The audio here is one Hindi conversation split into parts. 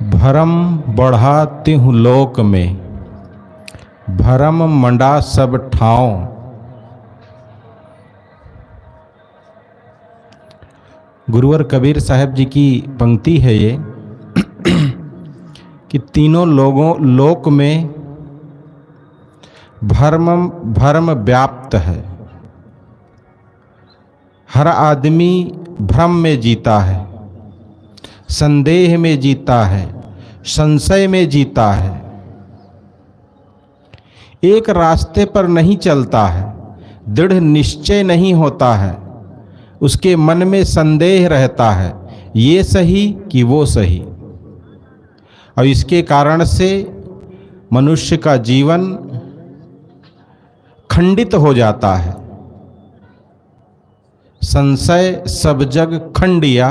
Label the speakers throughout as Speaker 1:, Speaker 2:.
Speaker 1: भरम बढ़ा तिहु लोक में, भरम मंडा सब ठाव। गुरुवर कबीर साहब जी की पंक्ति है ये कि तीनों लोक में भरम व्याप्त है। हर आदमी भ्रम में जीता है, संदेह में जीता है, संशय में जीता है, एक रास्ते पर नहीं चलता है, दृढ़ निश्चय नहीं होता है, उसके मन में संदेह रहता है, ये सही कि वो सही। और इसके कारण से मनुष्य का जीवन खंडित हो जाता है। संशय सब जग खंडिया,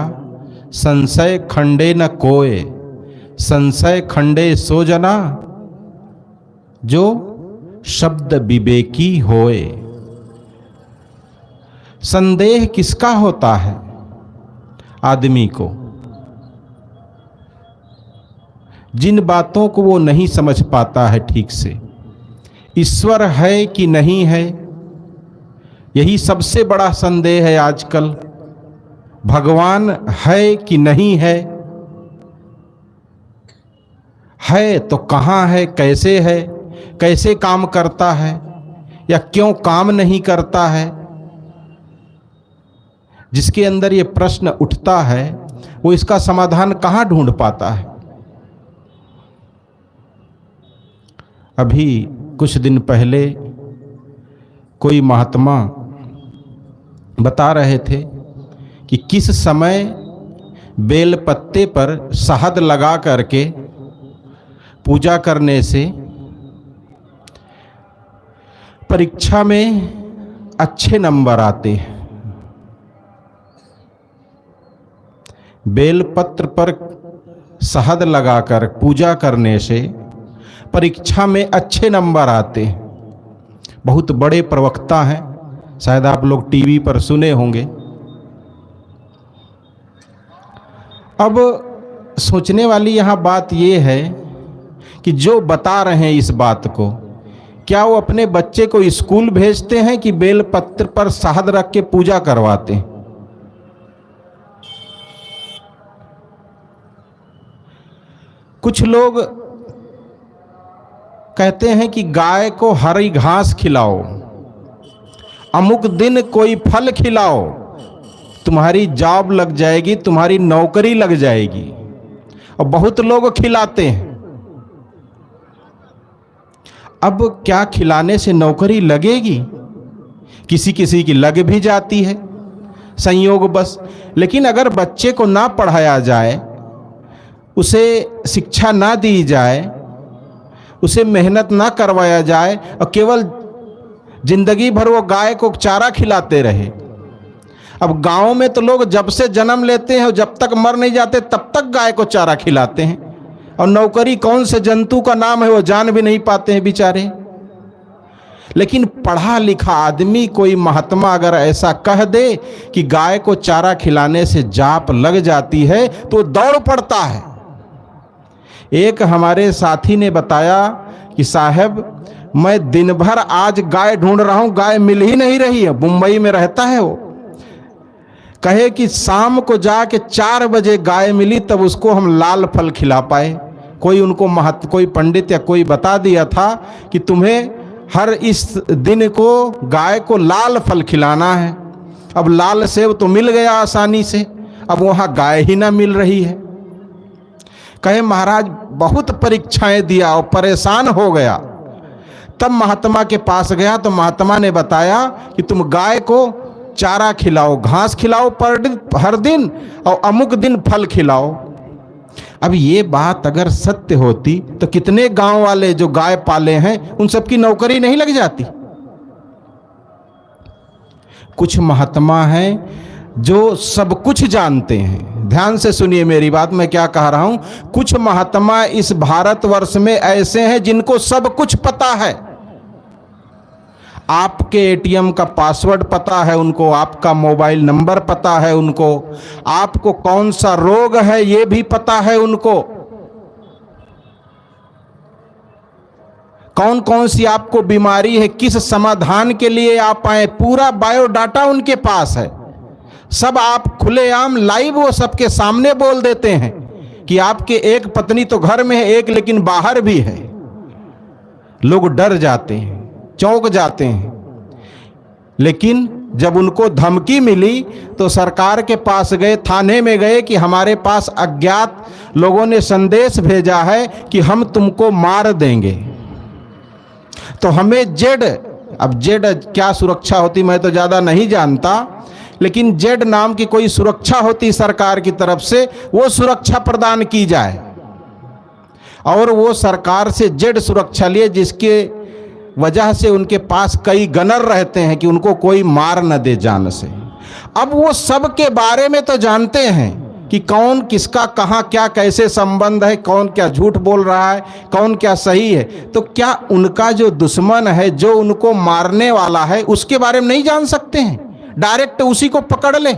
Speaker 1: संशय खंडे न कोय, संशय खंडे सो जना जो शब्द विवेकी होए। संदेह किसका होता है? आदमी को, जिन बातों को वो नहीं समझ पाता है ठीक से। ईश्वर है कि नहीं है, यही सबसे बड़ा संदेह है आजकल। भगवान है कि नहीं है तो कहाँ है, कैसे काम करता है, या क्यों काम नहीं करता है। जिसके अंदर ये प्रश्न उठता है वो इसका समाधान कहाँ ढूंढ पाता है। अभी कुछ दिन पहले कोई महात्मा बता रहे थे कि किस समय बेल पत्ते पर शहद लगा करके पूजा करने से परीक्षा में अच्छे नंबर आते हैं। बेल पत्र पर शहद लगाकर पूजा करने से परीक्षा में अच्छे नंबर आते हैं। बहुत बड़े प्रवक्ता हैं, शायद आप लोग टीवी पर सुने होंगे। अब सोचने वाली यहाँ बात ये है कि जो बता रहे हैं इस बात को, क्या वो अपने बच्चे को स्कूल भेजते हैं कि बेल पत्र पर शहद रख के पूजा करवाते हैं? कुछ लोग कहते हैं कि गाय को हरी घास खिलाओ, अमुक दिन कोई फल खिलाओ, तुम्हारी जॉब लग जाएगी, तुम्हारी नौकरी लग जाएगी। और बहुत लोग खिलाते हैं। अब क्या खिलाने से नौकरी लगेगी? किसी किसी की लग भी जाती है संयोग बस। लेकिन अगर बच्चे को ना पढ़ाया जाए, उसे शिक्षा ना दी जाए, उसे मेहनत ना करवाया जाए और केवल जिंदगी भर वो गाय को चारा खिलाते रहे। अब गांव में तो लोग जब से जन्म लेते हैं जब तक मर नहीं जाते तब तक गाय को चारा खिलाते हैं, और नौकरी कौन से जंतु का नाम है वो जान भी नहीं पाते हैं बेचारे। लेकिन पढ़ा लिखा आदमी, कोई महात्मा अगर ऐसा कह दे कि गाय को चारा खिलाने से जाप लग जाती है तो दौड़ पड़ता है। एक हमारे साथी ने बताया कि साहब मैं दिन भर आज गाय ढूंढ रहा हूं, गाय मिल ही नहीं रही है। मुंबई में रहता है वो। कहे कि शाम को जाके 4 बजे गाय मिली, तब उसको हम लाल फल खिला पाए। कोई पंडित या कोई बता दिया था कि तुम्हें हर इस दिन को गाय को लाल फल खिलाना है। अब लाल सेब तो मिल गया आसानी से, अब वहाँ गाय ही ना मिल रही है। कहे महाराज बहुत परीक्षाएं दिया और परेशान हो गया। तब महात्मा के पास गया तो महात्मा ने बताया कि तुम गाय को चारा खिलाओ, घास खिलाओ हर दिन, और अमुक दिन फल खिलाओ। अब ये बात अगर सत्य होती तो कितने गांव वाले जो गाय पाले हैं उन सबकी नौकरी नहीं लग जाती। कुछ महात्मा हैं जो सब कुछ जानते हैं। ध्यान से सुनिए मेरी बात, मैं क्या कह रहा हूं। कुछ महात्मा इस भारतवर्ष में ऐसे हैं जिनको सब कुछ पता है। आपके एटीएम का पासवर्ड पता है उनको, आपका मोबाइल नंबर पता है उनको, आपको कौन सा रोग है ये भी पता है उनको। कौन कौन सी आपको बीमारी है, किस समाधान के लिए आप आए, पूरा बायोडाटा उनके पास है। सब आप खुलेआम लाइव वो सबके सामने बोल देते हैं कि आपके एक पत्नी तो घर में है, एक लेकिन बाहर भी है। लोग डर जाते हैं, चौंक जाते हैं। लेकिन जब उनको धमकी मिली तो सरकार के पास गए, थाने में गए कि हमारे पास अज्ञात लोगों ने संदेश भेजा है कि हम तुमको मार देंगे। तो हमें जेड, अब जेड क्या सुरक्षा होती मैं तो ज़्यादा नहीं जानता, लेकिन जेड नाम की कोई सुरक्षा होती सरकार की तरफ से, वो सुरक्षा प्रदान की जाए। और वो सरकार से जेड सुरक्षा लिए, जिसके वजह से उनके पास कई गनर रहते हैं कि उनको कोई मार न दे जान से। अब वो सब के बारे में तो जानते हैं कि कौन किसका कहाँ क्या कैसे संबंध है, कौन क्या झूठ बोल रहा है, कौन क्या सही है। तो क्या उनका जो दुश्मन है, जो उनको मारने वाला है, उसके बारे में नहीं जान सकते हैं? डायरेक्ट उसी को पकड़ ले।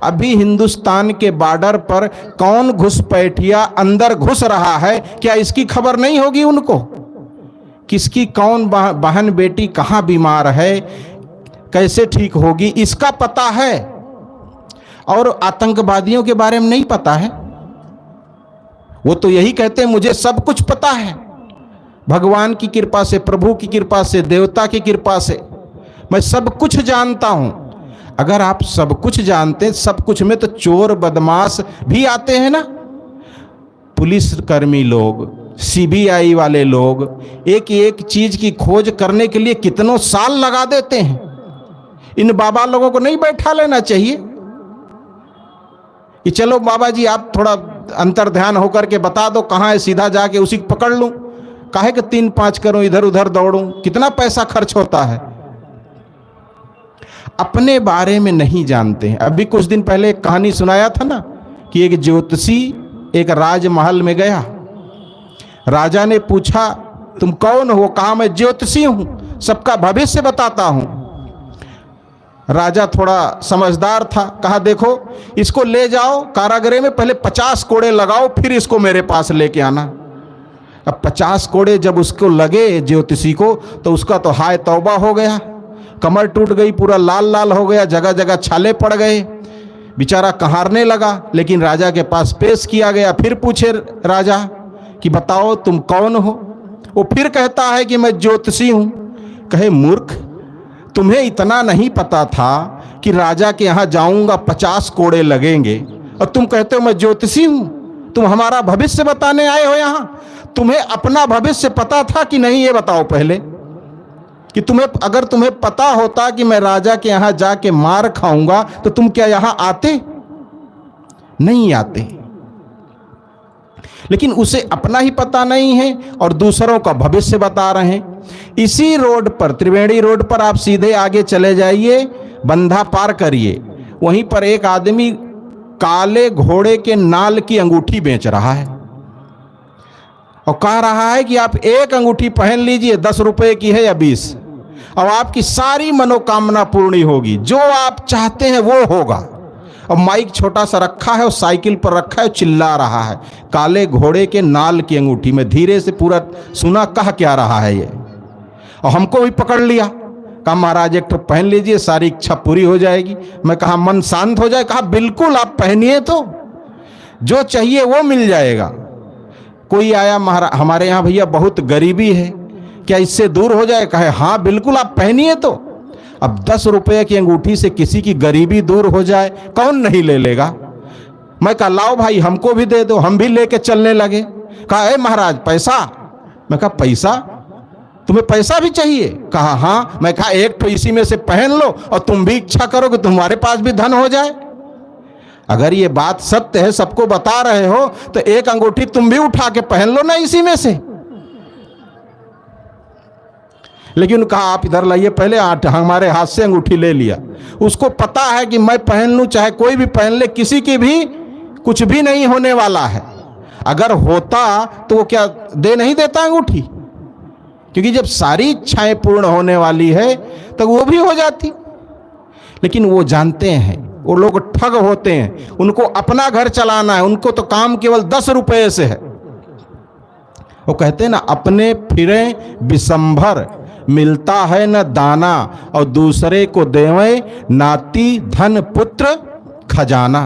Speaker 1: अभी हिंदुस्तान के बॉर्डर पर कौन घुसपैठिया अंदर घुस रहा है, क्या इसकी खबर नहीं होगी उनको? किसकी कौन बहन बेटी कहाँ बीमार है, कैसे ठीक होगी, इसका पता है। और आतंकवादियों के बारे में नहीं पता है। वो तो यही कहते हैं मुझे सब कुछ पता है, भगवान की कृपा से, प्रभु की कृपा से, देवता की कृपा से मैं सब कुछ जानता हूं। अगर आप सब कुछ जानते, सब कुछ में तो चोर बदमाश भी आते हैं ना। पुलिसकर्मी लोग, सीबीआई वाले लोग एक एक चीज की खोज करने के लिए कितनों साल लगा देते हैं। इन बाबा लोगों को नहीं बैठा लेना चाहिए कि चलो बाबा जी आप थोड़ा अंतर ध्यान होकर के बता दो कहाँ है, सीधा जाके उसी को पकड़ लूं। काहे कि 3-5 करूं, इधर उधर दौड़ूं, कितना पैसा खर्च होता है। अपने बारे में नहीं जानते हैं। अभी कुछ दिन पहले एक कहानी सुनाया था ना कि एक ज्योतिषी एक राजमहल में गया। राजा ने पूछा तुम कौन हो? कहा मैं ज्योतिषी हूं, सबका भविष्य बताता हूं। राजा थोड़ा समझदार था, कहा देखो इसको ले जाओ कारागृह में, पहले 50 कोड़े लगाओ, फिर इसको मेरे पास लेके आना। अब 50 कोड़े जब उसको लगे ज्योतिषी को, तो उसका तो हाय तौबा हो गया, कमर टूट गई, पूरा लाल लाल हो गया, जगह जगह छाले पड़ गए, बेचारा कहारने लगा। लेकिन राजा के पास पेश किया गया। फिर पूछे राजा कि बताओ तुम कौन हो? वो फिर कहता है कि मैं ज्योतिषी हूं। कहे मूर्ख, तुम्हें इतना नहीं पता था कि राजा के यहाँ जाऊंगा 50 कोड़े लगेंगे, और तुम कहते हो मैं ज्योतिषी हूं? तुम हमारा भविष्य बताने आए हो यहाँ? तुम्हें अपना भविष्य पता था कि नहीं, ये बताओ पहले। कि अगर तुम्हें पता होता कि मैं राजा के यहाँ जाके मार खाऊंगा, तो तुम क्या यहाँ आते? नहीं आते। लेकिन उसे अपना ही पता नहीं है और दूसरों का भविष्य बता रहे हैं। इसी रोड पर, त्रिवेणी रोड पर आप सीधे आगे चले जाइए, बंधा पार करिए, वहीं पर एक आदमी काले घोड़े के नाल की अंगूठी बेच रहा है और कह रहा है कि आप एक अंगूठी पहन लीजिए, 10 रुपए की है या 20, और आपकी सारी मनोकामना पूर्ण होगी, जो आप चाहते हैं वो होगा। और माइक छोटा सा रखा है और साइकिल पर रखा है, चिल्ला रहा है काले घोड़े के नाल की अंगूठी में। धीरे से पूरा सुना कह क्या रहा है ये, और हमको भी पकड़ लिया। कहा महाराज एक तो पहन लीजिए, सारी इच्छा पूरी हो जाएगी। मैं कहा मन शांत हो जाए? कहा बिल्कुल, आप पहनिए तो जो चाहिए वो मिल जाएगा। कोई आया, महाराज हमारे यहाँ भैया बहुत गरीबी है, क्या इससे दूर हो जाए? कहे हाँ बिल्कुल, आप पहनिए तो। अब 10 रुपये की अंगूठी से किसी की गरीबी दूर हो जाए, कौन नहीं ले लेगा? मैं कहा लाओ भाई हमको भी दे दो, हम भी लेके चलने लगे। कहा ए महाराज पैसा? मैं कहा पैसा? तुम्हें पैसा भी चाहिए? कहा हाँ। मैं कहा एक तो इसी में से पहन लो और तुम भी इच्छा करो कि तुम्हारे पास भी धन हो जाए। अगर ये बात सत्य है, सबको बता रहे हो, तो एक अंगूठी तुम भी उठा के पहन लो ना इसी में से। लेकिन कहा आप इधर लाइए पहले, हमारे हाथ से अंगूठी ले लिया। उसको पता है कि मैं पहन लूं चाहे कोई भी पहन ले, किसी की भी कुछ भी नहीं होने वाला है। अगर होता तो वो क्या दे नहीं देता अंगूठी? क्योंकि जब सारी इच्छाएं पूर्ण होने वाली है तो वो भी हो जाती। लेकिन वो जानते हैं, वो लोग ठग होते हैं, उनको अपना घर चलाना है, उनको तो काम केवल 10 रुपये से है। वो कहते हैं ना, अपने फिरे विषंभर, मिलता है न दाना, और दूसरे को देवे नाती धन पुत्र खजाना।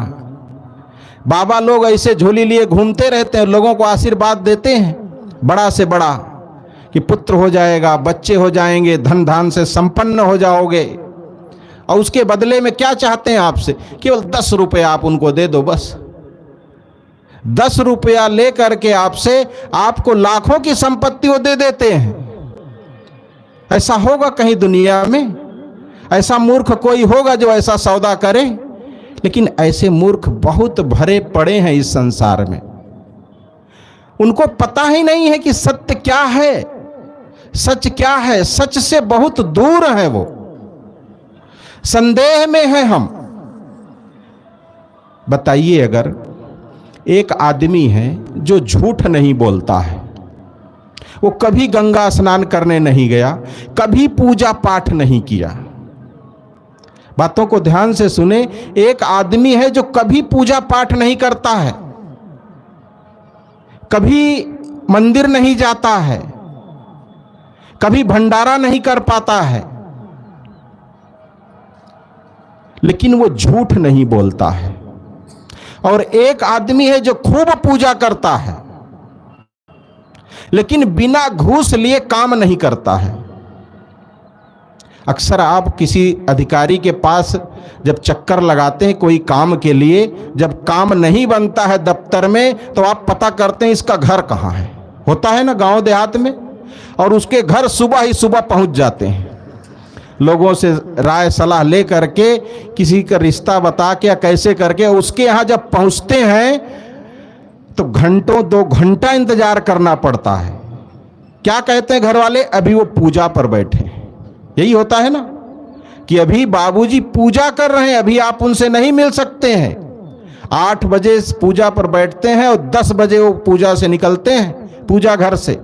Speaker 1: बाबा लोग ऐसे झोली लिए घूमते रहते हैं, लोगों को आशीर्वाद देते हैं बड़ा से बड़ा कि पुत्र हो जाएगा, बच्चे हो जाएंगे, धन धान से संपन्न हो जाओगे। और उसके बदले में क्या चाहते हैं आपसे? केवल 10 रुपया आप उनको दे दो, बस 10 रुपया ले करके आपसे आपको लाखों की संपत्ति वो दे देते हैं। ऐसा होगा कहीं दुनिया में? ऐसा मूर्ख कोई होगा जो ऐसा सौदा करे? लेकिन ऐसे मूर्ख बहुत भरे पड़े हैं इस संसार में। उनको पता ही नहीं है कि सत्य क्या है, सच क्या है। सच से बहुत दूर है वो, संदेह में है हम। बताइए, अगर एक आदमी है जो झूठ नहीं बोलता है, वो कभी गंगा स्नान करने नहीं गया, कभी पूजा पाठ नहीं किया। बातों को ध्यान से सुने। एक आदमी है जो कभी पूजा पाठ नहीं करता है, कभी मंदिर नहीं जाता है, कभी भंडारा नहीं कर पाता है, लेकिन वो झूठ नहीं बोलता है। और एक आदमी है जो खूब पूजा करता है, लेकिन बिना घूस लिए काम नहीं करता है। अक्सर आप किसी अधिकारी के पास जब चक्कर लगाते हैं कोई काम के लिए, जब काम नहीं बनता है दफ्तर में, तो आप पता करते हैं इसका घर कहाँ है। होता है ना गांव देहात में, और उसके घर सुबह ही सुबह पहुंच जाते हैं, लोगों से राय सलाह ले करके, किसी का रिश्ता बता के या कैसे करके उसके यहाँ जब पहुंचते हैं तो घंटों 2 घंटा इंतजार करना पड़ता है। क्या कहते हैं घर वाले? अभी वो पूजा पर बैठे हैं। यही होता है ना कि अभी बाबूजी पूजा कर रहे हैं, अभी आप उनसे नहीं मिल सकते हैं। 8 बजे पूजा पर बैठते हैं और 10 बजे वो पूजा से निकलते हैं, पूजा घर से।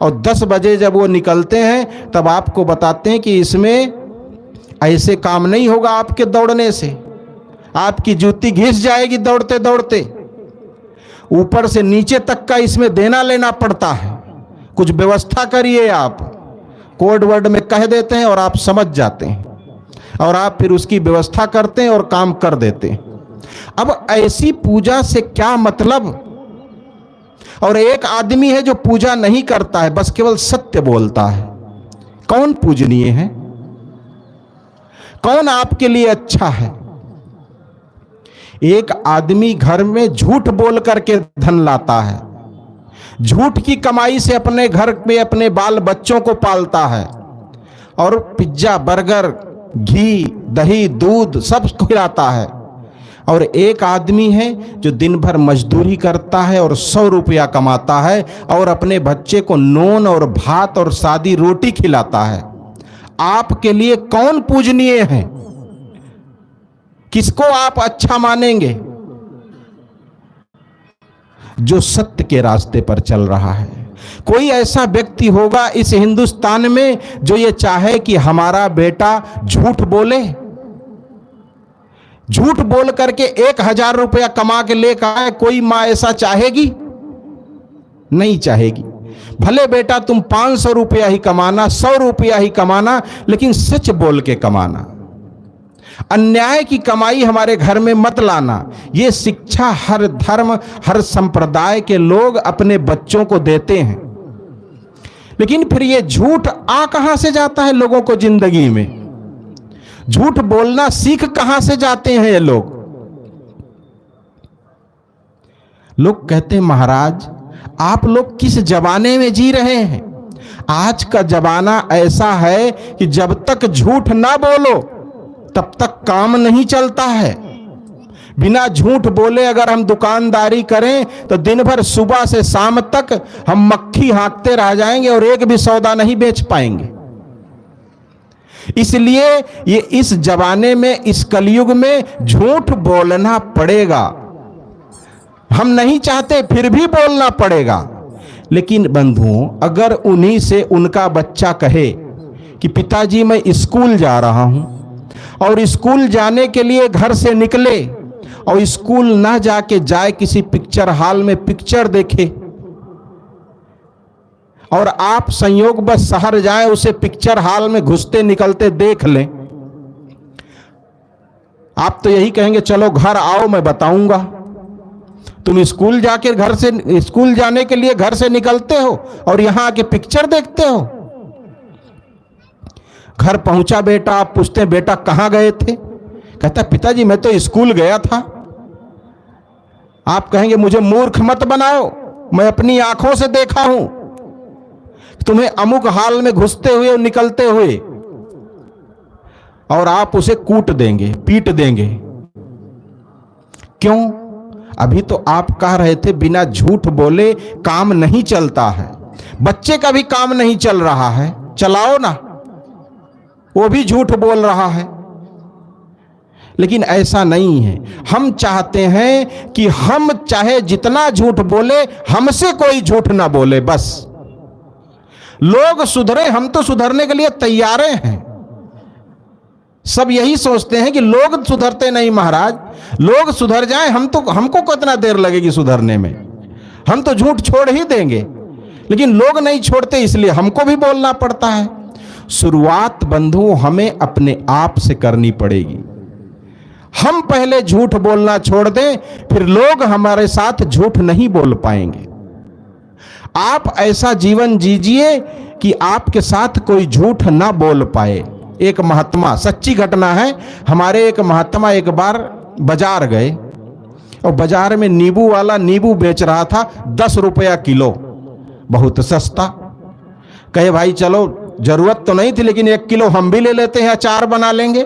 Speaker 1: और 10 बजे जब वो निकलते हैं तब आपको बताते हैं कि इसमें ऐसे काम नहीं होगा, आपके दौड़ने से आपकी जूती घिस जाएगी दौड़ते दौड़ते। ऊपर से नीचे तक का इसमें देना लेना पड़ता है, कुछ व्यवस्था करिए। आप कोड वर्ड में कह देते हैं और आप समझ जाते हैं, और आप फिर उसकी व्यवस्था करते हैं और काम कर देते हैं। अब ऐसी पूजा से क्या मतलब? और एक आदमी है जो पूजा नहीं करता है, बस केवल सत्य बोलता है। कौन पूजनीय है? कौन आपके लिए अच्छा है? एक आदमी घर में झूठ बोल करके धन लाता है, झूठ की कमाई से अपने घर में अपने बाल बच्चों को पालता है, और पिज्जा बर्गर घी दही दूध सब खिलाता है। और एक आदमी है जो दिन भर मजदूरी करता है और 100 रुपया कमाता है और अपने बच्चे को नून और भात और सादी रोटी खिलाता है। आपके लिए कौन पूजनीय है? किसको आप अच्छा मानेंगे? जो सत्य के रास्ते पर चल रहा है। कोई ऐसा व्यक्ति होगा इस हिंदुस्तान में जो ये चाहे कि हमारा बेटा झूठ बोले? झूठ बोल करके 1000 रुपया कमा के लेकर आए, कोई मां ऐसा चाहेगी? नहीं चाहेगी। भले बेटा तुम 500 रुपया ही कमाना, 100 रुपया ही कमाना, लेकिन सच बोल के कमाना। अन्याय की कमाई हमारे घर में मत लाना। ये शिक्षा हर धर्म हर संप्रदाय के लोग अपने बच्चों को देते हैं, लेकिन फिर ये झूठ आ कहां से जाता है लोगों को जिंदगी में? झूठ बोलना सीख कहां से जाते हैं ये लोग? लोग कहते हैं महाराज आप लोग किस जमाने में जी रहे हैं? आज का जमाना ऐसा है कि जब तक झूठ ना बोलो तब तक काम नहीं चलता है। बिना झूठ बोले अगर हम दुकानदारी करें तो दिन भर सुबह से शाम तक हम मक्खी हाँकते रह जाएंगे और एक भी सौदा नहीं बेच पाएंगे। इसलिए ये इस जमाने में, इस कलयुग में झूठ बोलना पड़ेगा। हम नहीं चाहते फिर भी बोलना पड़ेगा। लेकिन बंधुओं, अगर उन्हीं से उनका बच्चा कहे कि पिताजी मैं स्कूल जा रहा हूं, और स्कूल जाने के लिए घर से निकले और स्कूल ना जाके जाए किसी पिक्चर हॉल में पिक्चर देखे, और आप संयोग बस शहर जाएं, उसे पिक्चर हॉल में घुसते निकलते देख लें, आप तो यही कहेंगे चलो घर आओ मैं बताऊंगा। तुम स्कूल जाके घर से, स्कूल जाने के लिए घर से निकलते हो और यहां आके पिक्चर देखते हो। घर पहुंचा बेटा, आप पूछते हैं बेटा कहां गए थे? कहता पिताजी मैं तो स्कूल गया था। आप कहेंगे मुझे मूर्ख मत बनाओ, मैं अपनी आंखों से देखा हूं तुम्हें अमुक हाल में घुसते हुए और निकलते हुए, और आप उसे कूट देंगे, पीट देंगे। क्यों? अभी तो आप कह रहे थे बिना झूठ बोले काम नहीं चलता है। बच्चे का भी काम नहीं चल रहा है, चलाओ ना, वो भी झूठ बोल रहा है। लेकिन ऐसा नहीं है। हम चाहते हैं कि हम चाहे जितना झूठ बोले, हमसे कोई झूठ ना बोले, बस लोग सुधरे, हम तो सुधरने के लिए तैयार हैं। सब यही सोचते हैं कि लोग सुधरते नहीं महाराज, लोग सुधर जाएं, हमको कितना देर लगेगी सुधरने में, हम तो झूठ छोड़ ही देंगे। लेकिन लोग नहीं छोड़ते, इसलिए हमको भी बोलना पड़ता है। शुरुआत बंधु हमें अपने आप से करनी पड़ेगी। हम पहले झूठ बोलना छोड़ दें, फिर लोग हमारे साथ झूठ नहीं बोल पाएंगे। आप ऐसा जीवन जीजिए कि आपके साथ कोई झूठ ना बोल पाए। एक महात्मा, सच्ची घटना है, हमारे एक महात्मा एक बार बाजार गए और बाजार में नींबू वाला नींबू बेच रहा था 10 रुपया किलो, बहुत सस्ता। कहे भाई चलो, जरूरत तो नहीं थी लेकिन 1 किलो हम भी ले लेते हैं, अचार बना लेंगे।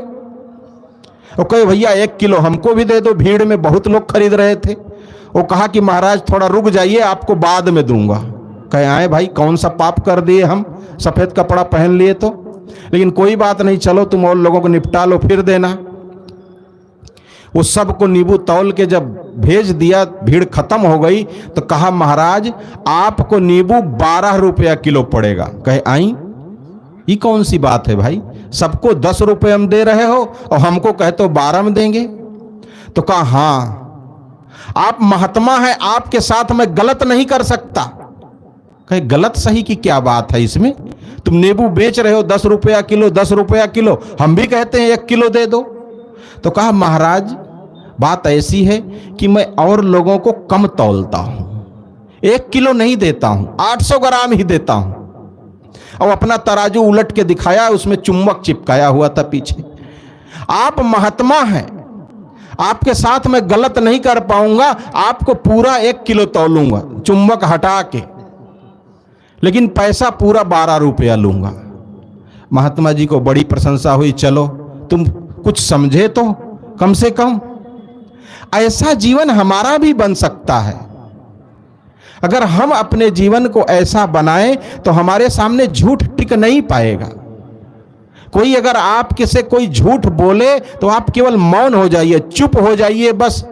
Speaker 1: और कहे भैया 1 किलो हमको भी दे दो, भीड़ में बहुत लोग खरीद रहे थे। वो कहा कि महाराज थोड़ा रुक जाइए, आपको बाद में दूंगा। कहे आए भाई, कौन सा पाप कर दिए हम, सफेद कपड़ा पहन लिए तो, लेकिन कोई बात नहीं, चलो तुम और लोगों को निपटा लो फिर देना। वो सबको नींबू तौल के जब भेज दिया, भीड़ खत्म हो गई, तो कहा महाराज आपको नींबू 12 रुपया किलो पड़ेगा। कहे आई, ये कौन सी बात है भाई, सबको 10 रुपये हम दे रहे हो और हमको कहते हो 12 में देंगे? तो कहा हाँ, आप महात्मा है, आपके साथ मैं गलत नहीं कर सकता। कहे गलत सही की क्या बात है इसमें, तुम नींबू बेच रहे हो 10 रुपया किलो, 10 रुपया किलो, हम भी कहते हैं 1 किलो दे दो। तो कहा महाराज बात ऐसी है कि मैं और लोगों को कम तौलता हूं, 1 किलो नहीं देता हूं, 800 ग्राम ही देता हूं। और अपना तराजू उलट के दिखाया, उसमें चुम्बक चिपकाया हुआ था पीछे। आप महात्मा हैं, आपके साथ मैं गलत नहीं कर पाऊंगा, आपको पूरा 1 किलो तौलूंगा चुम्बक हटा के, लेकिन पैसा पूरा 12 रुपया लूंगा। महात्मा जी को बड़ी प्रशंसा हुई, चलो तुम कुछ समझे तो कम से कम। ऐसा जीवन हमारा भी बन सकता है। अगर हम अपने जीवन को ऐसा बनाएं तो हमारे सामने झूठ टिक नहीं पाएगा। कोई अगर आपके से कोई झूठ बोले तो आप केवल मौन हो जाइए, चुप हो जाइए, बस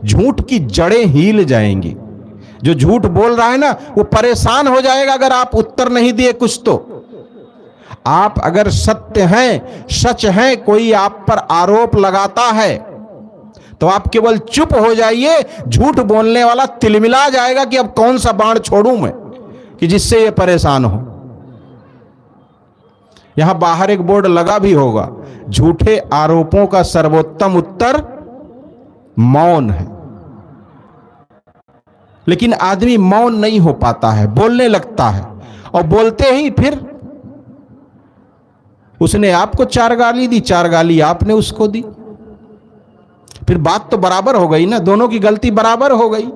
Speaker 1: झूठ की जड़ें हिल जाएंगी। जो झूठ बोल रहा है ना, वो परेशान हो जाएगा अगर आप उत्तर नहीं दिए कुछ। तो आप अगर सत्य हैं, सच हैं, कोई आप पर आरोप लगाता है तो आप केवल चुप हो जाइए। झूठ बोलने वाला तिलमिला जाएगा कि अब कौन सा बाण छोड़ूं मैं कि जिससे ये परेशान हो। यहां बाहर एक बोर्ड लगा भी होगा, झूठे आरोपों का सर्वोत्तम उत्तर मौन है। लेकिन आदमी मौन नहीं हो पाता है, बोलने लगता है, और बोलते ही फिर उसने आपको 4 गाली दी, 4 गाली आपने उसको दी, फिर बात तो बराबर हो गई ना, दोनों की गलती बराबर हो गई।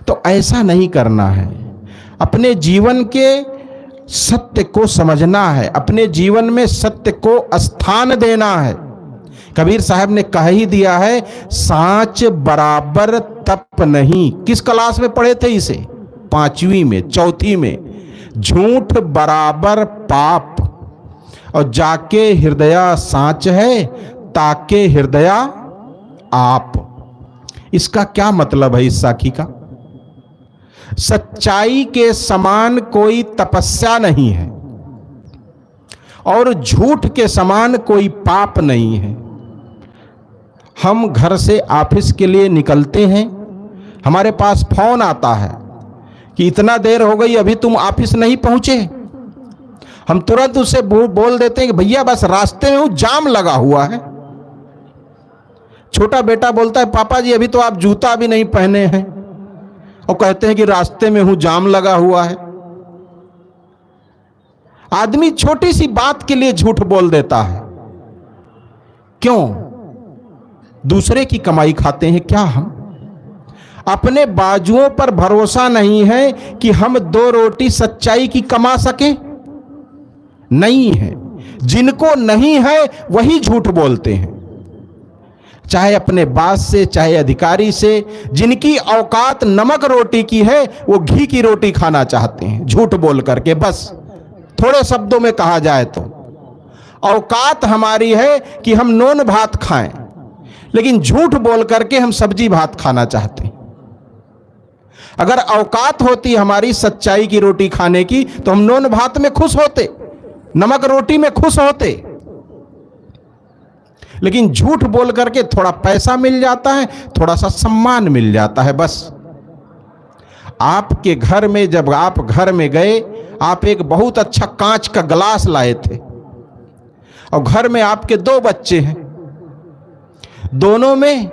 Speaker 1: तो ऐसा नहीं करना है। अपने जीवन के सत्य को समझना है, अपने जीवन में सत्य को स्थान देना है। कबीर साहब ने कह ही दिया है, सांच बराबर तप नहीं। किस क्लास में पढ़े थे इसे? 5वीं में, 4थी में। झूठ बराबर पाप, और जाके हृदय सांच है, ताके हृदय आप। इसका क्या मतलब है इस साखी का? सच्चाई के समान कोई तपस्या नहीं है और झूठ के समान कोई पाप नहीं है। हम घर से ऑफिस के लिए निकलते हैं, हमारे पास फोन आता है कि इतना देर हो गई अभी तुम ऑफिस नहीं पहुंचे। हम तुरंत उसे बोल देते हैं कि भैया बस रास्ते में हूं, जाम लगा हुआ है। छोटा बेटा बोलता है पापा जी अभी तो आप जूता भी नहीं पहने हैं और कहते हैं कि रास्ते में हूं, जाम लगा हुआ है। आदमी छोटी सी बात के लिए झूठ बोल देता है। क्यों? दूसरे की कमाई खाते हैं क्या हम? अपने बाजुओं पर भरोसा नहीं है कि हम 2 रोटी सच्चाई की कमा सके? नहीं है। जिनको नहीं है वही झूठ बोलते हैं, चाहे अपने बास से, चाहे अधिकारी से। जिनकी औकात नमक रोटी की है वो घी की रोटी खाना चाहते हैं झूठ बोल करके। बस थोड़े शब्दों में कहा जाए तो औकात हमारी है कि हम नून भात खाएं, लेकिन झूठ बोल करके हम सब्जी भात खाना चाहते हैं। अगर औकात होती हमारी सच्चाई की रोटी खाने की तो हम नून भात में खुश होते, नमक रोटी में खुश होते। लेकिन झूठ बोल करके थोड़ा पैसा मिल जाता है, थोड़ा सा सम्मान मिल जाता है। बस आपके घर में जब आप घर में गए, आप एक बहुत अच्छा कांच का गिलास लाए थे और घर में आपके 2 बच्चे हैं। दोनों में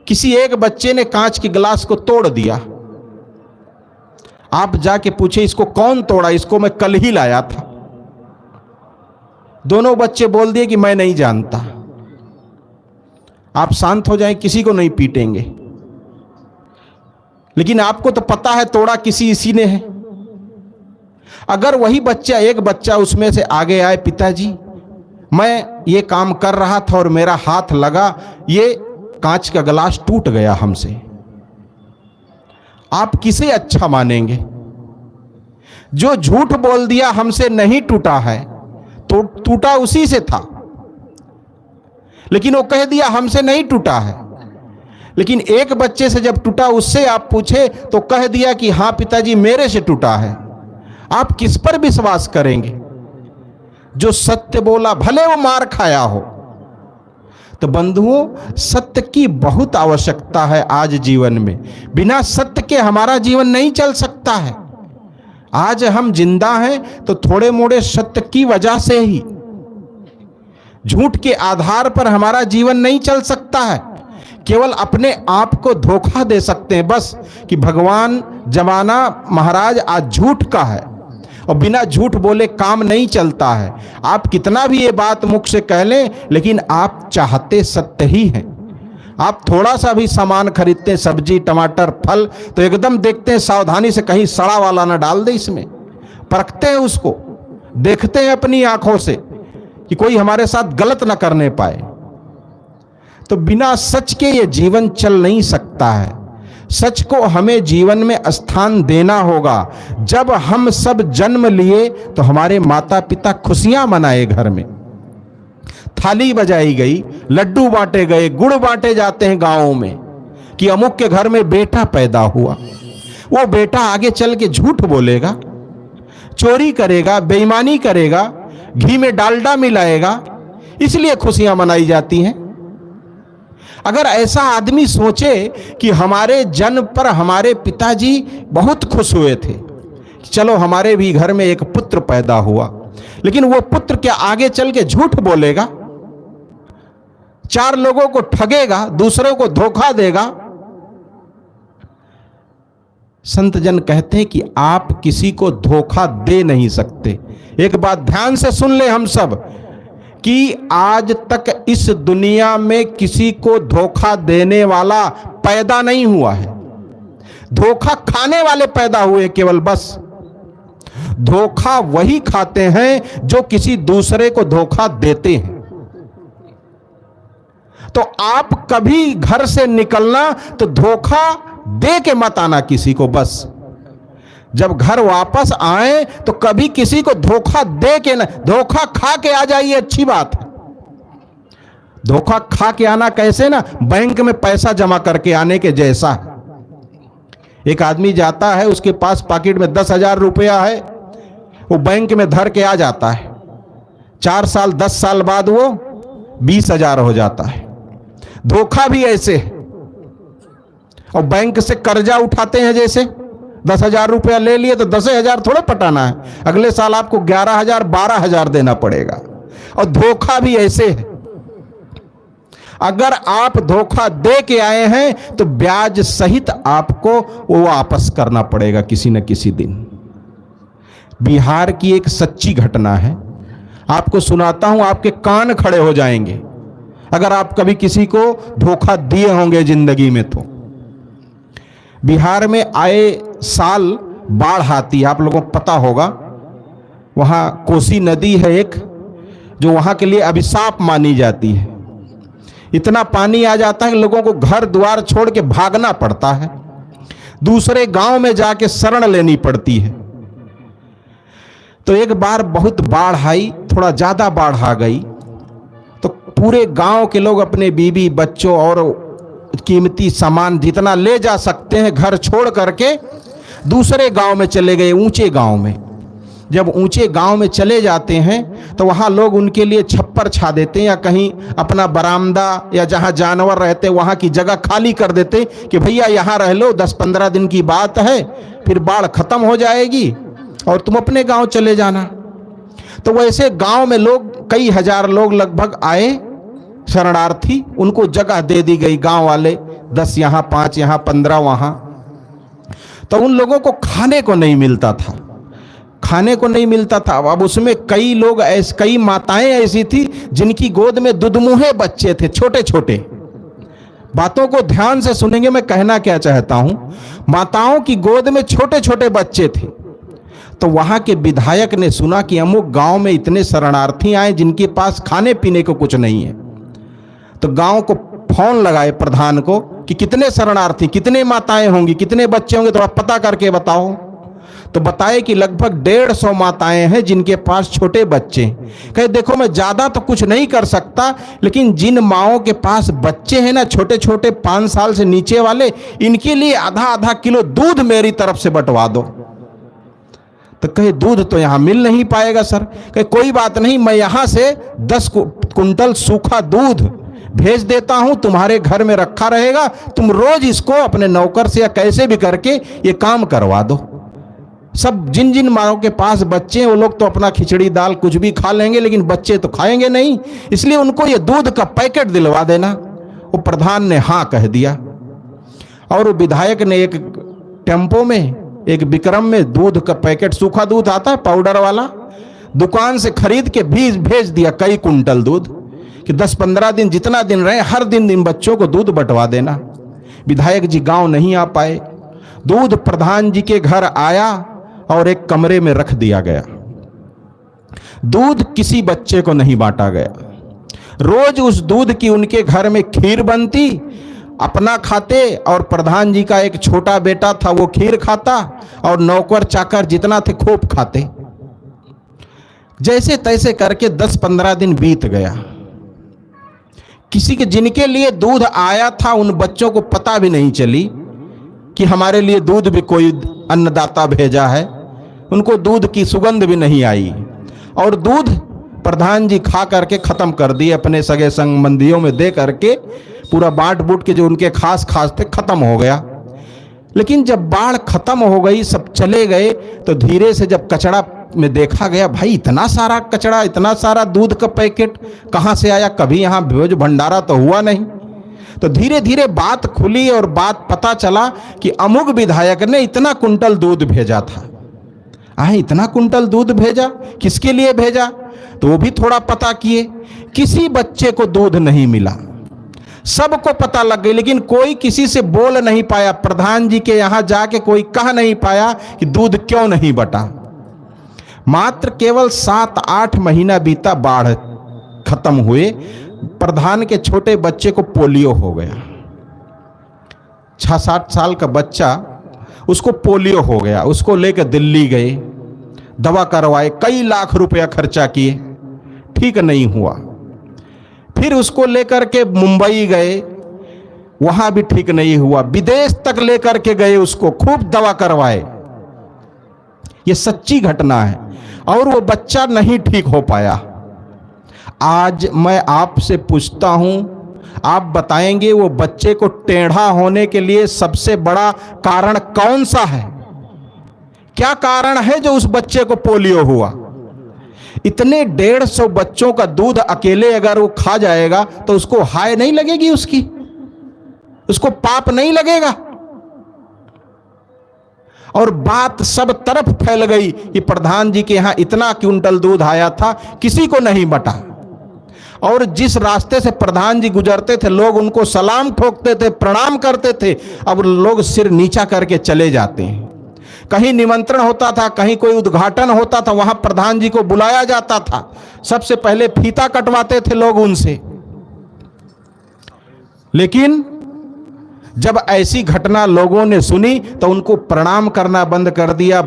Speaker 1: किसी एक बच्चे ने कांच के गिलास को तोड़ दिया। आप जाके पूछे इसको कौन तोड़ा? इसको मैं कल ही लाया था। दोनों बच्चे बोल दिए कि मैं नहीं जानता। आप शांत हो जाएं, किसी को नहीं पीटेंगे, लेकिन आपको तो पता है तोड़ा इसी ने है। अगर वही बच्चा, एक बच्चा उसमें से आगे आए, पिताजी मैं ये काम कर रहा था और मेरा हाथ लगा, ये कांच का गिलास टूट गया हमसे, आप किसे अच्छा मानेंगे? जो झूठ बोल दिया हमसे नहीं टूटा है, तो टूटा उसी से था, लेकिन वो कह दिया हमसे नहीं टूटा है। लेकिन एक बच्चे से जब टूटा, उससे आप पूछे तो कह दिया कि हां पिताजी मेरे से टूटा है। आप किस पर विश्वास करेंगे? जो सत्य बोला भले वो मार खाया हो। तो बंधुओं, सत्य की बहुत आवश्यकता है आज जीवन में। बिना सत्य के हमारा जीवन नहीं चल सकता है। आज हम जिंदा हैं तो थोड़े मोड़े सत्य की वजह से ही। झूठ के आधार पर हमारा जीवन नहीं चल सकता है। केवल अपने आप को धोखा दे सकते हैं बस कि भगवान, जमाना, महाराज आज झूठ का है और बिना झूठ बोले काम नहीं चलता है। आप कितना भी ये बात मुख से कह लें, लेकिन आप चाहते सत्य ही हैं। आप थोड़ा सा भी सामान खरीदते हैं, सब्जी, टमाटर, फल, तो एकदम देखते हैं सावधानी से कहीं सड़ा वाला ना डाल दे इसमें। परखते हैं उसको, देखते हैं अपनी आंखों से कि कोई हमारे साथ गलत ना करने पाए। तो बिना सच के ये जीवन चल नहीं सकता है। सच को हमें जीवन में स्थान देना होगा। जब हम सब जन्म लिए तो हमारे माता पिता खुशियां मनाए, घर में थाली बजाई गई, लड्डू बांटे गए, गुड़ बांटे जाते हैं गांवों में कि अमुक के घर में बेटा पैदा हुआ। वो बेटा आगे चल के झूठ बोलेगा, चोरी करेगा, बेईमानी करेगा, घी में डालडा मिलाएगा, इसलिए खुशियां मनाई जाती हैं। अगर ऐसा आदमी सोचे कि हमारे जन्म पर हमारे पिताजी बहुत खुश हुए थे, चलो हमारे भी घर में एक पुत्र पैदा हुआ, लेकिन वो पुत्र क्या आगे चल के झूठ बोलेगा, 4 लोगों को ठगेगा, दूसरों को धोखा देगा? संत जन कहते हैं कि आप किसी को धोखा दे नहीं सकते। एक बात ध्यान से सुन ले हम सब, कि आज तक इस दुनिया में किसी को धोखा देने वाला पैदा नहीं हुआ है। धोखा खाने वाले पैदा हुए केवल, बस। धोखा वही खाते हैं जो किसी दूसरे को धोखा देते हैं। तो आप कभी घर से निकलना तो धोखा दे के मत आना किसी को, बस। जब घर वापस आए तो कभी किसी को धोखा दे के ना, धोखा खा के आ जाइए, अच्छी बात है। धोखा खा के आना कैसे ना, बैंक में पैसा जमा करके आने के जैसा। एक आदमी जाता है, उसके पास पॉकेट में 10,000 रुपया है, वो बैंक में धर के आ जाता है। 4 साल 10 साल बाद वो 20,000 हो जाता है। धोखा भी ऐसे है। और बैंक से कर्जा उठाते हैं जैसे, 10,000 रुपया ले लिए तो 10,000 थोड़े पटाना है, अगले साल आपको 11,000 12,000 देना पड़ेगा। और धोखा भी ऐसे है, अगर आप धोखा दे के आए हैं तो ब्याज सहित आपको वो वापस करना पड़ेगा किसी न किसी दिन। बिहार की एक सच्ची घटना है, आपको सुनाता हूं, आपके कान खड़े हो जाएंगे अगर आप कभी किसी को धोखा दिए होंगे जिंदगी में। तो बिहार में आए साल बाढ़ आती है, आप लोगों को पता होगा। वहां कोसी नदी है एक, जो वहां के लिए अभिशाप मानी जाती है। इतना पानी आ जाता है कि लोगों को घर द्वार छोड़ के भागना पड़ता है, दूसरे गांव में जाके शरण लेनी पड़ती है। तो एक बार बहुत बाढ़ आई, थोड़ा ज्यादा बाढ़ आ गई, तो पूरे गांव के लोग अपने बीवी बच्चों और कीमती सामान जितना ले जा सकते हैं घर छोड़ करके दूसरे गांव में चले गए, ऊंचे गांव में। जब ऊंचे गांव में चले जाते हैं तो वहां लोग उनके लिए छप्पर छा देते हैं, या कहीं अपना बरामदा या जहां जानवर रहते वहां की जगह खाली कर देते कि भैया यहां रह लो, 10-15 दिन की बात है, फिर बाढ़ खत्म हो जाएगी और तुम अपने गांव चले जाना। तो वैसे गांव में लोग, कई हजार लोग लगभग आए शरणार्थी, उनको जगह दे दी गई, गांव वाले 10 यहाँ 5 यहाँ 15 वहां। तो उन लोगों को खाने को नहीं मिलता था, खाने को नहीं मिलता था। अब उसमें कई लोग ऐसे, कई माताएं ऐसी थी जिनकी गोद में दुधमुहे बच्चे थे, छोटे छोटे। बातों को ध्यान से सुनेंगे, मैं कहना क्या चाहता हूं। माताओं की गोद में छोटे छोटे बच्चे थे। तो वहां के विधायक ने सुना कि अमुक गांव में इतने शरणार्थी आए जिनके पास खाने पीने को कुछ नहीं है। तो गांव को फोन लगाए प्रधान को कि कितने शरणार्थी, कितने माताएं होंगी, कितने बच्चे होंगे, थोड़ा पता करके बताओ। तो बताए कि लगभग 150 माताएं हैं जिनके पास छोटे बच्चे। कहे देखो मैं ज्यादा तो कुछ नहीं कर सकता, लेकिन जिन माओं के पास बच्चे हैं ना छोटे छोटे 5 साल से नीचे वाले, इनके लिए आधा किलो दूध मेरी तरफ से बंटवा दो। तो कहे दूध तो यहां मिल नहीं पाएगा सर। कहे कोई बात नहीं, मैं यहां से 10 कुंटल सूखा दूध भेज देता हूं, तुम्हारे घर में रखा रहेगा, तुम रोज इसको अपने नौकर से या कैसे भी करके ये काम करवा दो। सब जिन जिन माओं के पास बच्चे हैं वो लोग तो अपना खिचड़ी दाल कुछ भी खा लेंगे, लेकिन बच्चे तो खाएंगे नहीं, इसलिए उनको ये दूध का पैकेट दिलवा देना। वो प्रधान ने हाँ कह दिया और वो विधायक ने एक टेम्पो में, एक विक्रम में दूध का पैकेट, सूखा दूध आता है पाउडर वाला, दुकान से खरीद के भेज दिया कई कुंटल दूध कि 10-15 दिन जितना दिन रहे हर दिन बच्चों को दूध बंटवा देना। विधायक जी गांव नहीं आ पाए, दूध प्रधान जी के घर आया और एक कमरे में रख दिया गया। दूध किसी बच्चे को नहीं बांटा गया। रोज उस दूध की उनके घर में खीर बनती, अपना खाते और प्रधान जी का एक छोटा बेटा था वो खीर खाता और नौकर चाकर जितना थे खूब खाते। जैसे तैसे करके 10-15 दिन बीत गया। किसी के जिनके लिए दूध आया था उन बच्चों को पता भी नहीं चली कि हमारे लिए दूध भी कोई अन्नदाता भेजा है, उनको दूध की सुगंध भी नहीं आई। और दूध प्रधान जी खा करके खत्म कर दिए, अपने सगे संबंधियों में दे करके पूरा बांट बूट के जो उनके खास थे खत्म हो गया। लेकिन जब बाढ़ खत्म हो गई, सब चले गए, तो धीरे से जब कचड़ा में देखा गया, भाई इतना सारा कचड़ा, इतना सारा दूध का पैकेट कहाँ से आया, कभी यहाँ भोज भंडारा तो हुआ नहीं। तो धीरे धीरे बात खुली और बात पता चला कि अमुक विधायक ने इतना कुंटल दूध भेजा था। इतना कुंटल दूध भेजा, किसके लिए भेजा? तो वो भी थोड़ा पता किए, किसी बच्चे को दूध नहीं मिला। सबको पता लग गई, लेकिन कोई किसी से बोल नहीं पाया। प्रधान जी के यहां जाके कोई कह नहीं पाया कि दूध क्यों नहीं बटा। मात्र केवल 7-8 महीना बीता, बाढ़ खत्म हुए, प्रधान के छोटे बच्चे को पोलियो हो गया। 6-7 साल का बच्चा, उसको पोलियो हो गया। उसको लेकर दिल्ली गए, दवा करवाए, कई लाख रुपया खर्चा किए, ठीक नहीं हुआ। फिर उसको लेकर के मुंबई गए, वहां भी ठीक नहीं हुआ। विदेश तक लेकर के गए, उसको खूब दवा करवाए। ये सच्ची घटना है, और वो बच्चा नहीं ठीक हो पाया। आज मैं आपसे पूछता हूं, आप बताएंगे वो बच्चे को टेढ़ा होने के लिए सबसे बड़ा कारण कौन सा है? क्या कारण है जो उस बच्चे को पोलियो हुआ? इतने 150 बच्चों का दूध अकेले अगर वो खा जाएगा तो उसको हाय नहीं लगेगी, उसको पाप नहीं लगेगा? और बात सब तरफ फैल गई कि प्रधान जी के यहां इतना क्विंटल दूध आया था, किसी को नहीं बटा। और जिस रास्ते से प्रधान जी गुजरते थे लोग उनको सलाम ठोकते थे, प्रणाम करते थे, अब लोग सिर नीचा करके चले जाते हैं। कहीं निमंत्रण होता था, कहीं कोई उद्घाटन होता था, वहां प्रधान जी को बुलाया जाता था, सबसे पहले फीता कटवाते थे लोग उनसे। लेकिन जब ऐसी घटना लोगों ने सुनी तो उनको प्रणाम करना बंद कर दिया,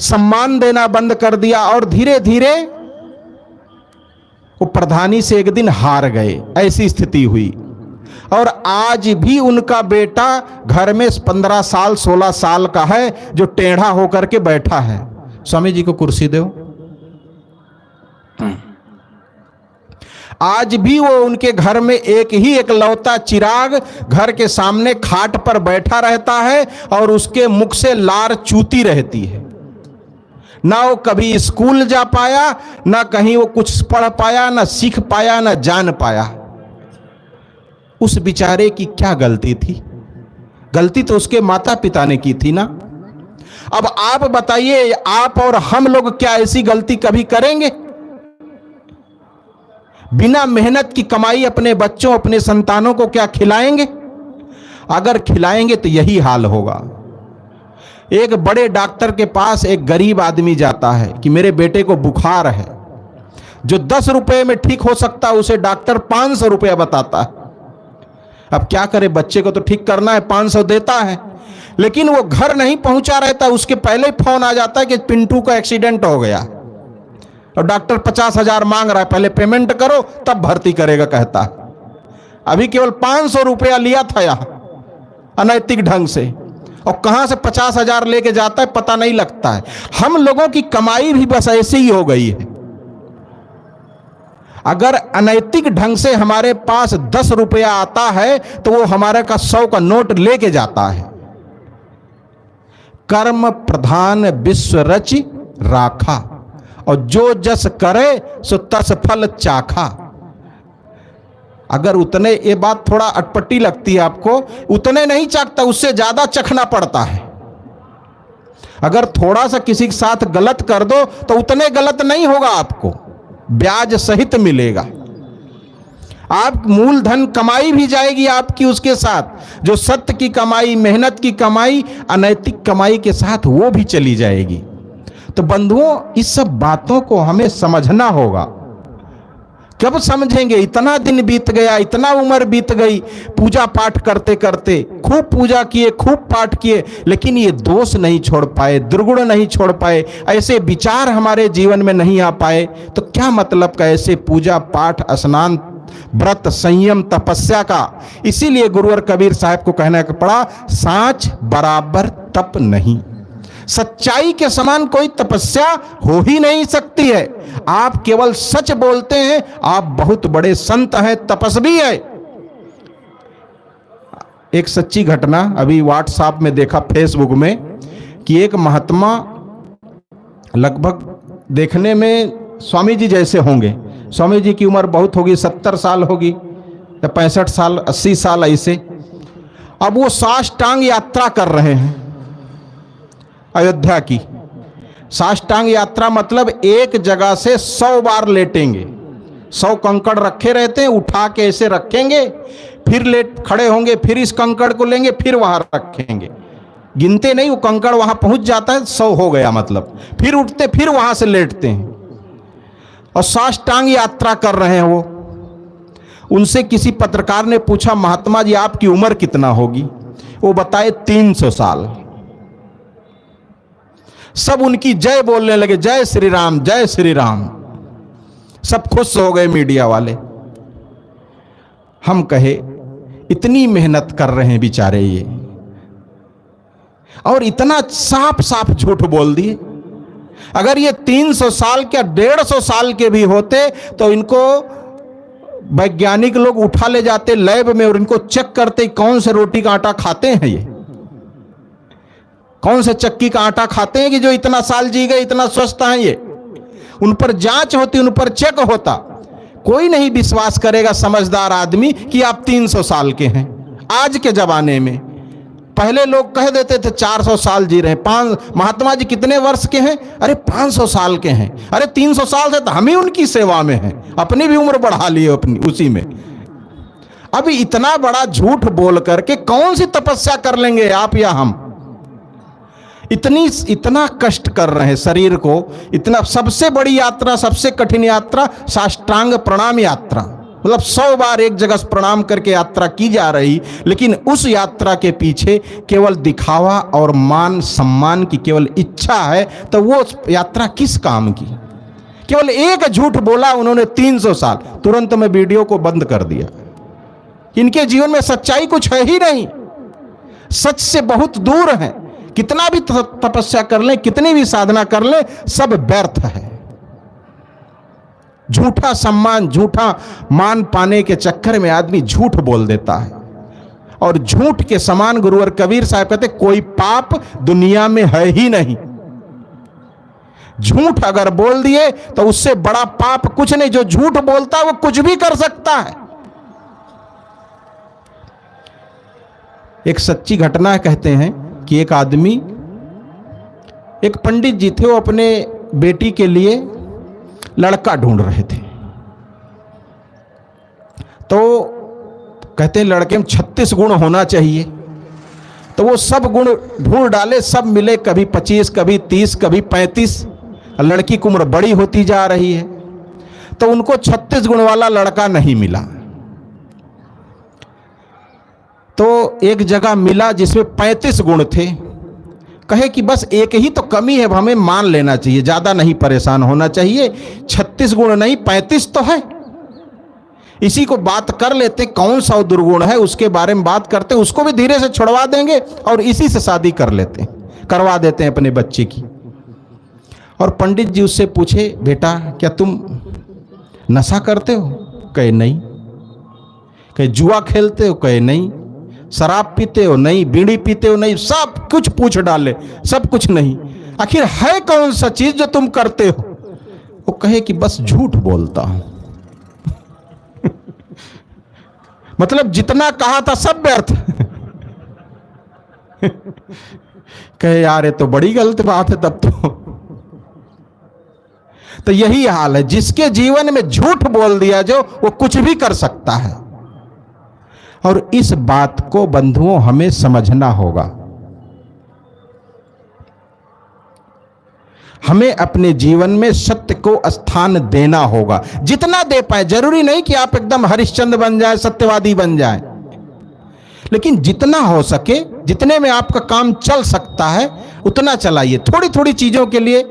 Speaker 1: सम्मान देना बंद कर दिया, और धीरे धीरे वो प्रधानी से एक दिन हार गए, ऐसी स्थिति हुई। और आज भी उनका बेटा घर में 15 साल 16 साल का है जो टेढ़ा होकर के बैठा है। स्वामी जी को कुर्सी दो। आज भी वो उनके घर में एक ही एकलौता चिराग घर के सामने खाट पर बैठा रहता है और उसके मुख से लार चूती रहती है। ना वो कभी स्कूल जा पाया, ना कहीं वो कुछ पढ़ पाया, ना सीख पाया, ना जान पाया। उस बेचारे की क्या गलती थी? गलती तो उसके माता पिता ने की थी ना। अब आप बताइए, आप और हम लोग क्या ऐसी गलती कभी करेंगे? बिना मेहनत की कमाई अपने बच्चों, अपने संतानों को क्या खिलाएंगे? अगर खिलाएंगे तो यही हाल होगा। एक बड़े डॉक्टर के पास एक गरीब आदमी जाता है कि मेरे बेटे को बुखार है। जो 10 रुपए में ठीक हो सकता है उसे डॉक्टर 500 रुपया बताता है। अब क्या करे, बच्चे को तो ठीक करना है, 500 देता है, लेकिन वो घर नहीं पहुंचा रहता, उसके पहले ही फोन आ जाता है कि पिंटू का एक्सीडेंट हो गया और डॉक्टर 50,000 मांग रहा है, पहले पेमेंट करो तब भर्ती करेगा कहता है। अभी केवल 500 रुपया लिया था यहां अनैतिक ढंग से, और कहां से 50,000 लेके जाता है पता नहीं लगता है। हम लोगों की कमाई भी बस ऐसी ही हो गई है। अगर अनैतिक ढंग से हमारे पास 10 रुपया आता है तो वो हमारे का 100 का नोट लेके जाता है। कर्म प्रधान विश्व रच राखा, और जो जस करे सो तस फल चाखा। अगर उतने, ये बात थोड़ा अटपटी लगती है आपको, उतने नहीं चाखता, उससे ज्यादा चखना पड़ता है। अगर थोड़ा सा किसी के साथ गलत कर दो तो उतने गलत नहीं होगा, आपको ब्याज सहित मिलेगा। आप मूलधन कमाई भी जाएगी आपकी उसके साथ, जो सत्य की कमाई, मेहनत की कमाई, अनैतिक कमाई के साथ वो भी चली जाएगी। तो बंधुओं, इस सब बातों को हमें समझना होगा। कब समझेंगे? इतना दिन बीत गया, इतना उम्र बीत गई, पूजा पाठ करते करते, खूब पूजा किए, खूब पाठ किए, लेकिन ये दोष नहीं छोड़ पाए, दुर्गुण नहीं छोड़ पाए, ऐसे विचार हमारे जीवन में नहीं आ पाए। तो क्या मतलब का ऐसे पूजा पाठ, स्नान, व्रत, संयम, तपस्या का? इसीलिए गुरुवर कबीर साहब को कहना पड़ा, सांच बराबर तप नहीं। सच्चाई के समान कोई तपस्या हो ही नहीं सकती है। आप केवल सच बोलते हैं, आप बहुत बड़े संत हैं, तपस्वी हैं। एक सच्ची घटना अभी व्हाट्सएप में देखा, फेसबुक में, कि एक महात्मा लगभग देखने में स्वामी जी जैसे होंगे। स्वामी जी की उम्र बहुत होगी, 70 साल होगी या 65 साल, 80 साल ऐसे। अब वो साष्टांग यात्रा कर रहे हैं अयोध्या की। साष्टांग यात्रा मतलब एक जगह से 100 बार लेटेंगे। 100 कंकड़ रखे रहते हैं, उठा के ऐसे रखेंगे, फिर लेट खड़े होंगे, फिर इस कंकड़ को लेंगे, फिर वहां रखेंगे। गिनते नहीं, वो कंकड़ वहां पहुंच जाता है, 100 हो गया मतलब, फिर उठते, फिर वहां से लेटते हैं और साष्टांग यात्रा कर रहे हैं वो। उनसे किसी पत्रकार ने पूछा, महात्मा जी आपकी उम्र कितना होगी? वो बताए 300 साल। सब उनकी जय बोलने लगे, जय श्री राम, जय श्री राम। सब खुश हो गए मीडिया वाले। हम कहे इतनी मेहनत कर रहे हैं बेचारे ये, और इतना साफ साफ झूठ बोल दिए। अगर ये 300 साल क्या 150 साल के भी होते तो इनको वैज्ञानिक लोग उठा ले जाते लैब में और इनको चेक करते कौन से रोटी का आटा खाते हैं ये, कौन से चक्की का आटा खाते हैं कि जो इतना साल जी गए, इतना स्वस्थ हैं ये? उन पर जांच होती, उन पर चेक होता। कोई नहीं विश्वास करेगा समझदार आदमी कि आप 300 साल के हैं। आज के जमाने में पहले लोग कह देते थे 400 साल जी रहे हैं। महात्मा जी कितने वर्ष के हैं? अरे 500 साल के हैं। अरे 300 साल से तो हम ही उनकी सेवा में हैं, अपनी भी उम्र बढ़ा ली अपनी उसी में। अभी इतना बड़ा झूठ बोल करके कौन सी तपस्या कर लेंगे आप या हम? इतना कष्ट कर रहे हैं शरीर को। इतना सबसे बड़ी यात्रा, सबसे कठिन यात्रा साष्टांग प्रणाम यात्रा, मतलब 100 बार एक जगह प्रणाम करके यात्रा की जा रही। लेकिन उस यात्रा के पीछे केवल दिखावा और मान सम्मान की केवल इच्छा है, तो वो यात्रा किस काम की? केवल एक झूठ बोला उन्होंने 300 साल, तुरंत में वीडियो को बंद कर दिया। इनके जीवन में सच्चाई कुछ है ही नहीं, सच से बहुत दूर है। कितना भी तपस्या कर लें, कितनी भी साधना कर लें, सब व्यर्थ है। झूठा सम्मान, झूठा मान पाने के चक्कर में आदमी झूठ बोल देता है। और झूठ के समान गुरुवर कबीर साहब कहते कोई पाप दुनिया में है ही नहीं। झूठ अगर बोल दिए तो उससे बड़ा पाप कुछ नहीं। जो झूठ बोलता है वो कुछ भी कर सकता है। एक सच्ची घटना कहते हैं कि एक आदमी, एक पंडित जी थे, वो अपने बेटी के लिए लड़का ढूंढ रहे थे। तो कहते हैं लड़के में 36 गुण होना चाहिए। तो वो सब गुण ढूंढ डाले, सब मिले, कभी 25, कभी 30, कभी 35। लड़की की उम्र बड़ी होती जा रही है, तो उनको 36 गुण वाला लड़का नहीं मिला। तो एक जगह मिला जिसमें 35 गुण थे। कहे कि बस एक ही तो कमी है, हमें मान लेना चाहिए, ज़्यादा नहीं परेशान होना चाहिए। 36 गुण नहीं 35 तो है, इसी को बात कर लेते। कौन सा दुर्गुण है उसके बारे में बात करते, उसको भी धीरे से छुड़वा देंगे और इसी से शादी कर लेते, करवा देते हैं अपने बच्चे की। और पंडित जी उससे पूछे, बेटा क्या तुम नशा करते हो? कहे नहीं। कहे जुआ खेलते हो? कहे नहीं। शराब पीते हो? नहीं। बीड़ी पीते हो? नहीं। सब कुछ पूछ डाले, सब कुछ नहीं। आखिर है कौन सा चीज जो तुम करते हो? वो कहे कि बस झूठ बोलता हूं। मतलब जितना कहा था सब व्यर्थ। कहे यार ये तो बड़ी गलत बात है तब तो यही हाल है। जिसके जीवन में झूठ बोल दिया जो, वो कुछ भी कर सकता है। और इस बात को बंधुओं हमें समझना होगा। हमें अपने जीवन में सत्य को स्थान देना होगा, जितना दे पाए। जरूरी नहीं कि आप एकदम हरिश्चंद्र बन जाए, सत्यवादी बन जाए, लेकिन जितना हो सके, जितने में आपका काम चल सकता है उतना चलाइए। थोड़ी थोड़ी चीजों के लिए,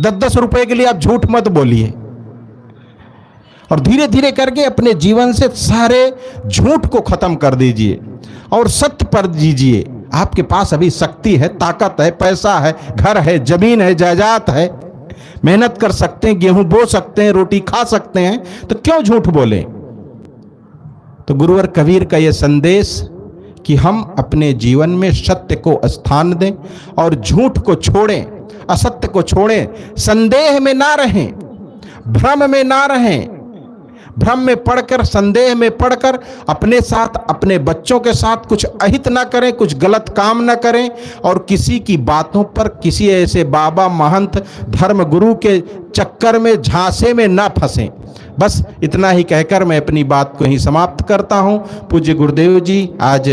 Speaker 1: 10-10 रुपए के लिए आप झूठ मत बोलिए। और धीरे धीरे करके अपने जीवन से सारे झूठ को खत्म कर दीजिए और सत्य पर दीजिए। आपके पास अभी शक्ति है, ताकत है, पैसा है, घर है, जमीन है, जायदाद है, मेहनत कर सकते हैं, गेहूं बो सकते हैं, रोटी खा सकते हैं, तो क्यों झूठ बोले? तो गुरुवर कबीर का यह संदेश कि हम अपने जीवन में सत्य को स्थान दें और झूठ को छोड़ें, असत्य को छोड़ें, संदेह में ना रहें, भ्रम में ना रहें। भ्रम में पढ़कर, संदेह में पढ़कर अपने साथ, अपने बच्चों के साथ कुछ अहित ना करें, कुछ गलत काम ना करें और किसी की बातों पर, किसी ऐसे बाबा महंत धर्म गुरु के चक्कर में, झांसे में ना फंसें। बस इतना ही कहकर मैं अपनी बात को ही समाप्त करता हूं। पूज्य गुरुदेव जी आज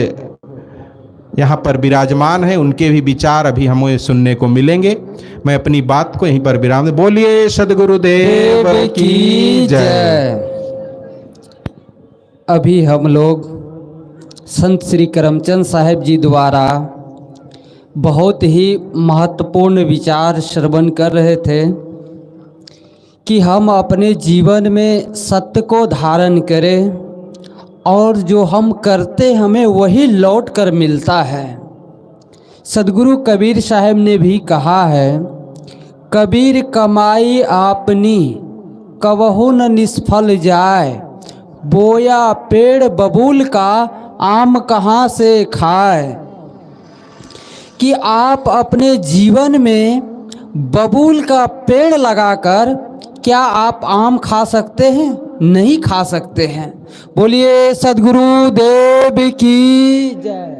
Speaker 1: यहाँ पर विराजमान है, उनके भी विचार अभी हमें सुनने को मिलेंगे। मैं अपनी बात को यहीं पर विराम दे। बोलिए सद्गुरुदेव की जय।
Speaker 2: अभी हम लोग संत श्री करमचंद साहिब जी द्वारा बहुत ही महत्वपूर्ण विचार श्रवण कर रहे थे कि हम अपने जीवन में सत्य को धारण करें और जो हम करते हमें वही लौट कर मिलता है। सद्गुरु कबीर साहब ने भी कहा है, कबीर कमाई आपनी कबहू न निष्फल जाए, बोया पेड़ बबूल का आम कहाँ से खाए। कि आप अपने जीवन में बबूल का पेड़ लगाकर क्या आप आम खा सकते हैं? नहीं खा सकते हैं। बोलिए सद्गुरु देव की जय।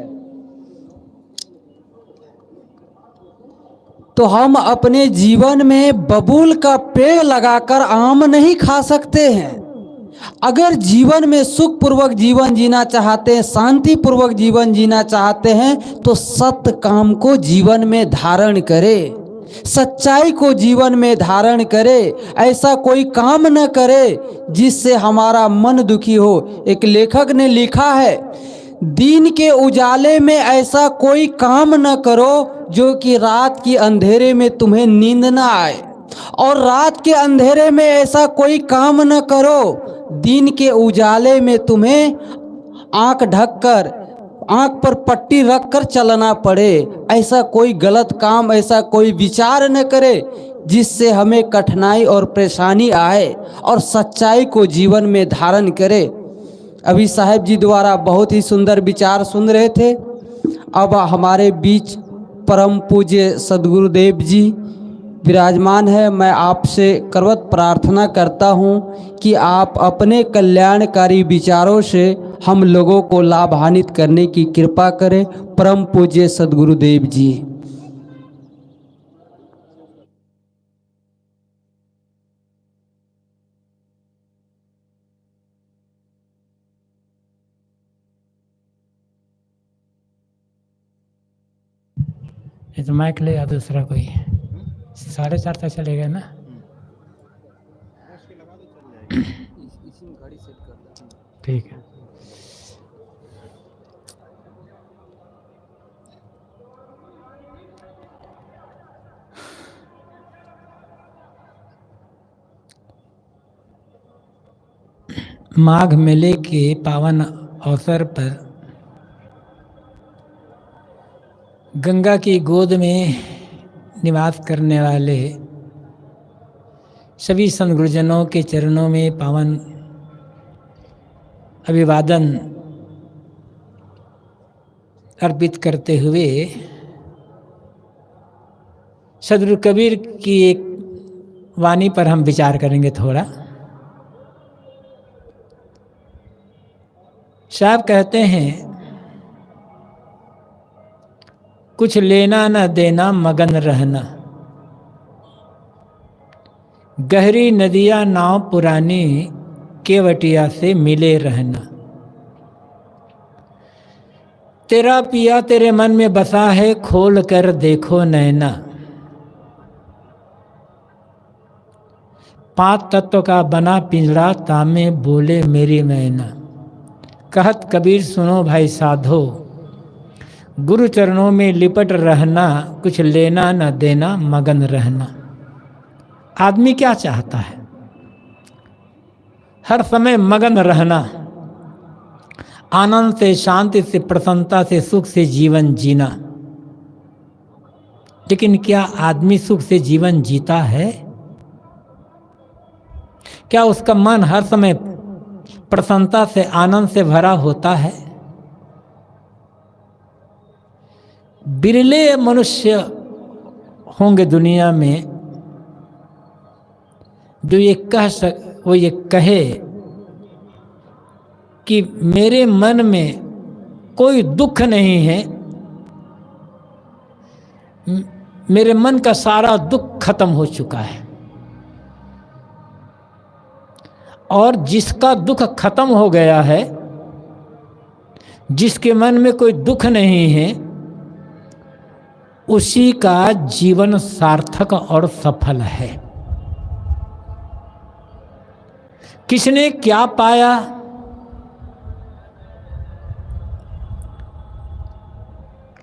Speaker 2: तो हम अपने जीवन में बबूल का पेड़ लगाकर आम नहीं खा सकते हैं। अगर जीवन में सुखपूर्वक जीवन जीना चाहते हैं, शांतिपूर्वक जीवन जीना चाहते हैं, तो सत्य काम को जीवन में धारण करें, सच्चाई को जीवन में धारण करे। ऐसा कोई काम न करे जिससे हमारा मन दुखी हो। एक लेखक ने लिखा है, दिन के उजाले में ऐसा कोई काम न करो जो कि रात की अंधेरे में तुम्हें नींद न आए, और रात के अंधेरे में ऐसा कोई काम न करो दिन के उजाले में तुम्हें आंख ढककर, आंख पर पट्टी रखकर चलना पड़े। ऐसा कोई गलत काम, ऐसा कोई विचार न करे जिससे हमें कठिनाई और परेशानी आए, और सच्चाई को जीवन में धारण करे। अभी साहब जी द्वारा बहुत ही सुंदर विचार सुन रहे थे। अब हमारे बीच परम पूज्य सद्गुरुदेव जी विराजमान है। मैं आपसे करवत प्रार्थना करता हूँ कि आप अपने कल्याणकारी विचारों से हम लोगों को लाभान्वित करने की कृपा करें। परम पूज्य सद्गुरुदेव जी।
Speaker 3: ये तो माइक ले या दूसरा कोई 4:30 तक चलेगा ना। ठीक है। माघ मेले के पावन अवसर पर गंगा की गोद में निवास करने वाले सभी संत गुरुजनों के चरणों में पावन अभिवादन अर्पित करते हुए सद्गुरु कबीर की एक वाणी पर हम विचार करेंगे थोड़ा। साहब कहते हैं, कुछ लेना न देना मगन रहना, गहरी नदियाँ नाव पुरानी केवटिया से मिले रहना। तेरा पिया तेरे मन में बसा है, खोल कर देखो नैना। 5 तत्व का बना पिंजरा, तामे बोले मेरी मैना। कहत कबीर सुनो भाई साधो, गुरु चरणों में लिपट रहना, कुछ लेना न देना मगन रहना। आदमी क्या चाहता है? हर समय मगन रहना, आनंद से, शांति से, प्रसन्नता से, सुख से जीवन जीना। लेकिन क्या आदमी सुख से जीवन जीता है? क्या उसका मन हर समय प्रसन्नता से, आनंद से भरा होता है? बिरले मनुष्य होंगे दुनिया में जो ये कहे कि मेरे मन में कोई दुख नहीं है, मेरे मन का सारा दुख खत्म हो चुका है। और जिसका दुख खत्म हो गया है, जिसके मन में कोई दुख नहीं है, उसी का जीवन सार्थक और सफल है। किसने क्या पाया?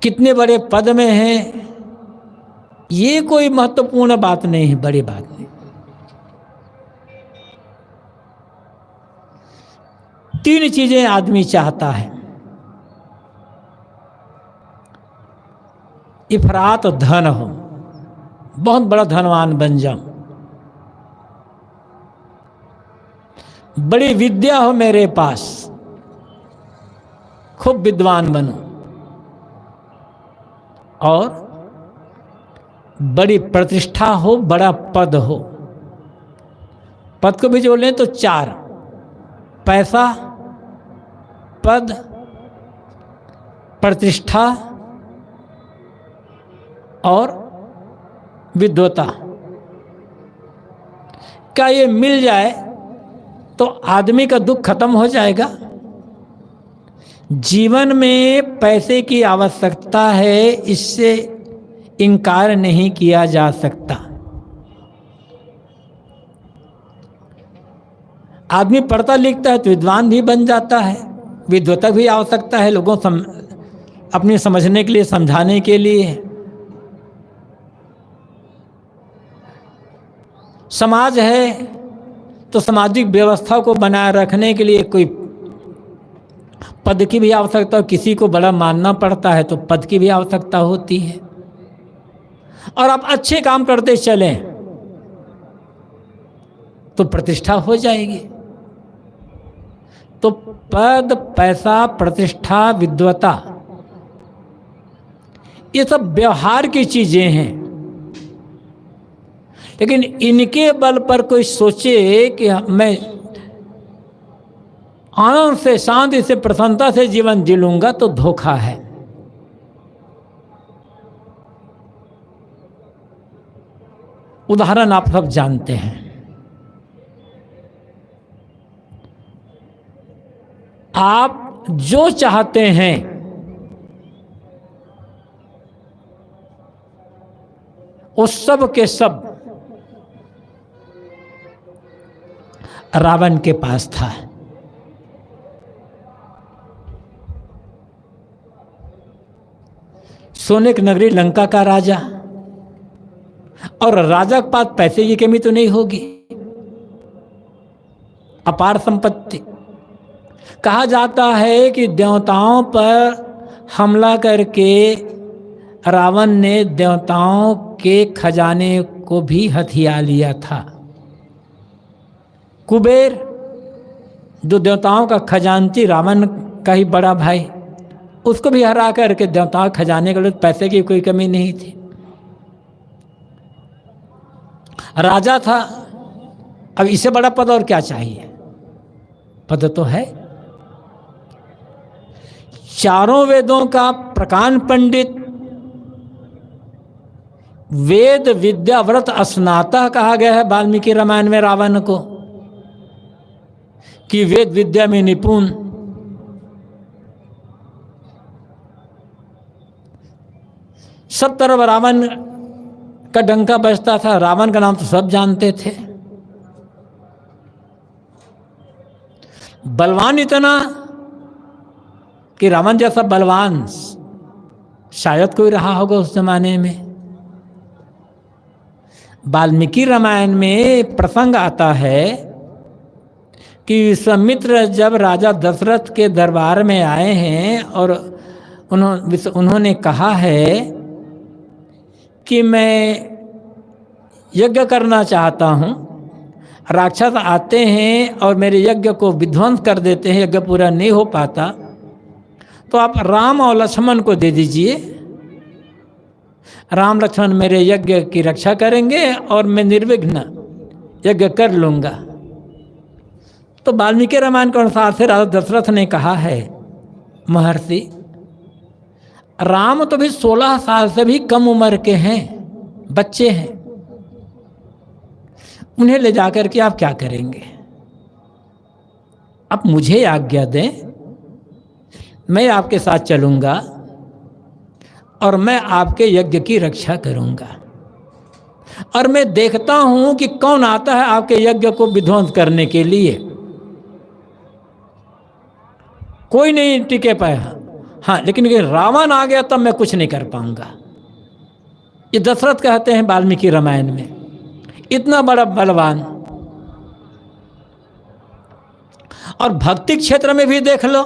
Speaker 3: कितने बड़े पद में हैं, ये कोई महत्वपूर्ण बात नहीं है, बड़ी बात नहीं। 3 चीजें आदमी चाहता है। इफरात धन हो, बहुत बड़ा धनवान बन जाऊं, बड़ी विद्या हो मेरे पास, खूब विद्वान बनूं, और बड़ी प्रतिष्ठा हो, बड़ा पद हो। पद को भी जोड़ लें तो 4, पैसा, पद, प्रतिष्ठा और विद्वता। क्या ये मिल जाए तो आदमी का दुख खत्म हो जाएगा। जीवन में पैसे की आवश्यकता है, इससे इनकार नहीं किया जा सकता। आदमी पढ़ता लिखता है तो विद्वान भी बन जाता है, विद्वता भी आवश्यकता है लोगों अपने समझने के लिए, समझाने के लिए। समाज है तो सामाजिक व्यवस्था को बनाए रखने के लिए कोई पद की भी आवश्यकता हो, किसी को बड़ा मानना पड़ता है तो पद की भी आवश्यकता होती है। और आप अच्छे काम करते चलें तो प्रतिष्ठा हो जाएगी। तो पद, पैसा, प्रतिष्ठा, विद्वता, ये सब व्यवहार की चीजें हैं। लेकिन इनके बल पर कोई सोचे कि मैं आनंद से, शांति से, प्रसन्नता से जीवन जी लूंगा, तो धोखा है। उदाहरण आप सब जानते हैं। आप जो चाहते हैं वो सब के सब रावण के पास था। सोने की नगरी, लंका का राजा, और राजा के पास पैसे की कमी तो नहीं होगी, अपार संपत्ति। कहा जाता है कि देवताओं पर हमला करके रावण ने देवताओं के खजाने को भी हथिया लिया था। कुबेर, जो देवताओं का खजांची, रावण का ही बड़ा भाई, उसको भी हरा करके देवताओं के खजाने के लिए पैसे की कोई कमी नहीं थी। राजा था, अब इससे बड़ा पद और क्या चाहिए? पद तो है। चारों वेदों का प्रकांड पंडित, वेद विद्या व्रत स्नातक कहा गया है वाल्मीकि रामायण में रावण को, कि वेद विद्या में निपुण। सब तरफ रावण का डंका बजता था, रावण का नाम तो सब जानते थे। बलवान इतना कि रावण जैसा बलवान शायद कोई रहा होगा उस जमाने में। वाल्मीकि रामायण में प्रसंग आता है कि विश्वामित्र जब राजा दशरथ के दरबार में आए हैं और उन्होंने कहा है कि मैं यज्ञ करना चाहता हूँ, राक्षस आते हैं और मेरे यज्ञ को विध्वंस कर देते हैं, यज्ञ पूरा नहीं हो पाता, तो आप राम और लक्ष्मण को दे दीजिए। राम लक्ष्मण मेरे यज्ञ की रक्षा करेंगे और मैं निर्विघ्न यज्ञ कर लूँगा। तो वाल्मीकि रामायण के अनुसार से राजा दशरथ ने कहा है, महर्षि राम तो भी 16 साल से भी कम उम्र के हैं, बच्चे हैं, उन्हें ले जाकर के आप क्या करेंगे? आप मुझे आज्ञा दें, मैं आपके साथ चलूंगा और मैं आपके यज्ञ की रक्षा करूंगा, और मैं देखता हूं कि कौन आता है आपके यज्ञ को विध्वंस करने के लिए। कोई नहीं टिके पाया, हाँ, लेकिन अगर रावण आ गया तब मैं कुछ नहीं कर पाऊंगा। ये दशरथ कहते हैं वाल्मीकि रामायण में, इतना बड़ा बलवान। और भक्ति क्षेत्र में भी देख लो,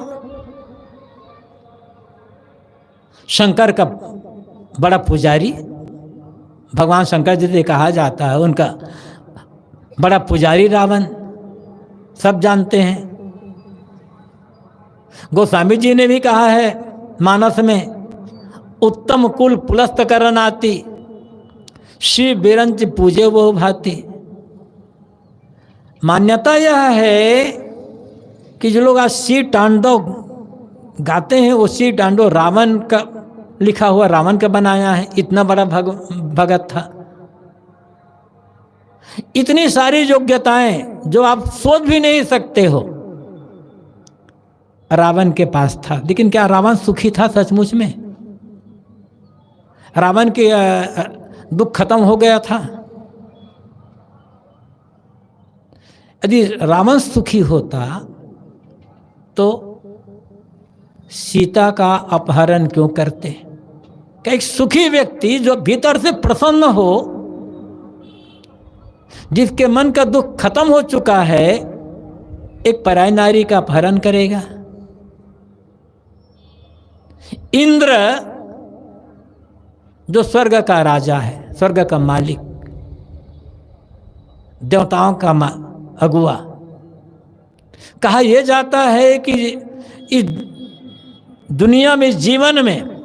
Speaker 3: शंकर का बड़ा पुजारी, भगवान शंकर जिसे कहा जाता है, उनका बड़ा पुजारी रावण, सब जानते हैं। गोस्वामी जी ने भी कहा है मानस में, उत्तम कुल पुलस्त करन आती, शिव बिरंच पूजे वो भाती। मान्यता यह है कि जो लोग आज शिव तांडव गाते हैं, वो शिव तांडव रावण का लिखा हुआ, रावण का बनाया है। इतना बड़ा भगत था, इतनी सारी योग्यताएं जो आप सोच भी नहीं सकते हो रावण के पास था। लेकिन क्या रावण सुखी था सचमुच में? रावण के दुख खत्म हो गया था? यदि रावण सुखी होता तो सीता का अपहरण क्यों करते? क्या एक सुखी व्यक्ति जो भीतर से प्रसन्न हो, जिसके मन का दुख खत्म हो चुका है, एक पराई नारी का अपहरण करेगा? इंद्र जो स्वर्ग का राजा है, स्वर्ग का मालिक, देवताओं का अगुआ, कहा यह जाता है कि इस दुनिया में, जीवन में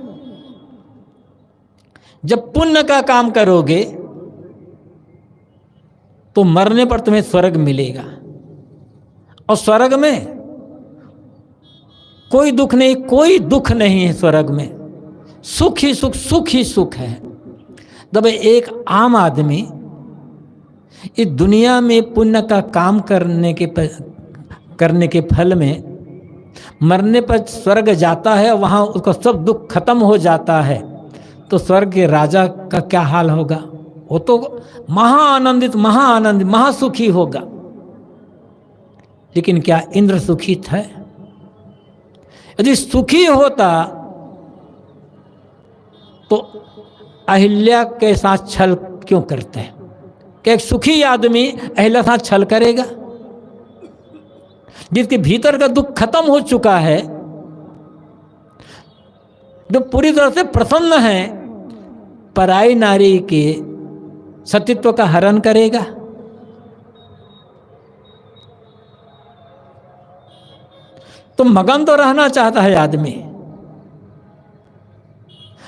Speaker 3: जब पुण्य का काम करोगे तो मरने पर तुम्हें स्वर्ग मिलेगा, और स्वर्ग में कोई दुख नहीं, कोई दुख नहीं है स्वर्ग में, सुख ही सुख, सुख ही सुख है। तब एक आम आदमी इस दुनिया में पुण्य का काम करने के फल में मरने पर स्वर्ग जाता है, वहाँ उसका सब दुख खत्म हो जाता है, तो स्वर्ग के राजा का क्या हाल होगा? वो तो महाआनंदित, महासुखी होगा। लेकिन क्या इंद्र सुखी था? यदि सुखी होता तो अहिल्या के साथ छल क्यों करते हैं? क्या एक सुखी आदमी अहिल्या के साथ छल करेगा? जिसके भीतर का दुख खत्म हो चुका है, जो पूरी तरह से प्रसन्न है, पराई नारी के सतीत्व का हरण करेगा? तो मगन तो रहना चाहता है आदमी,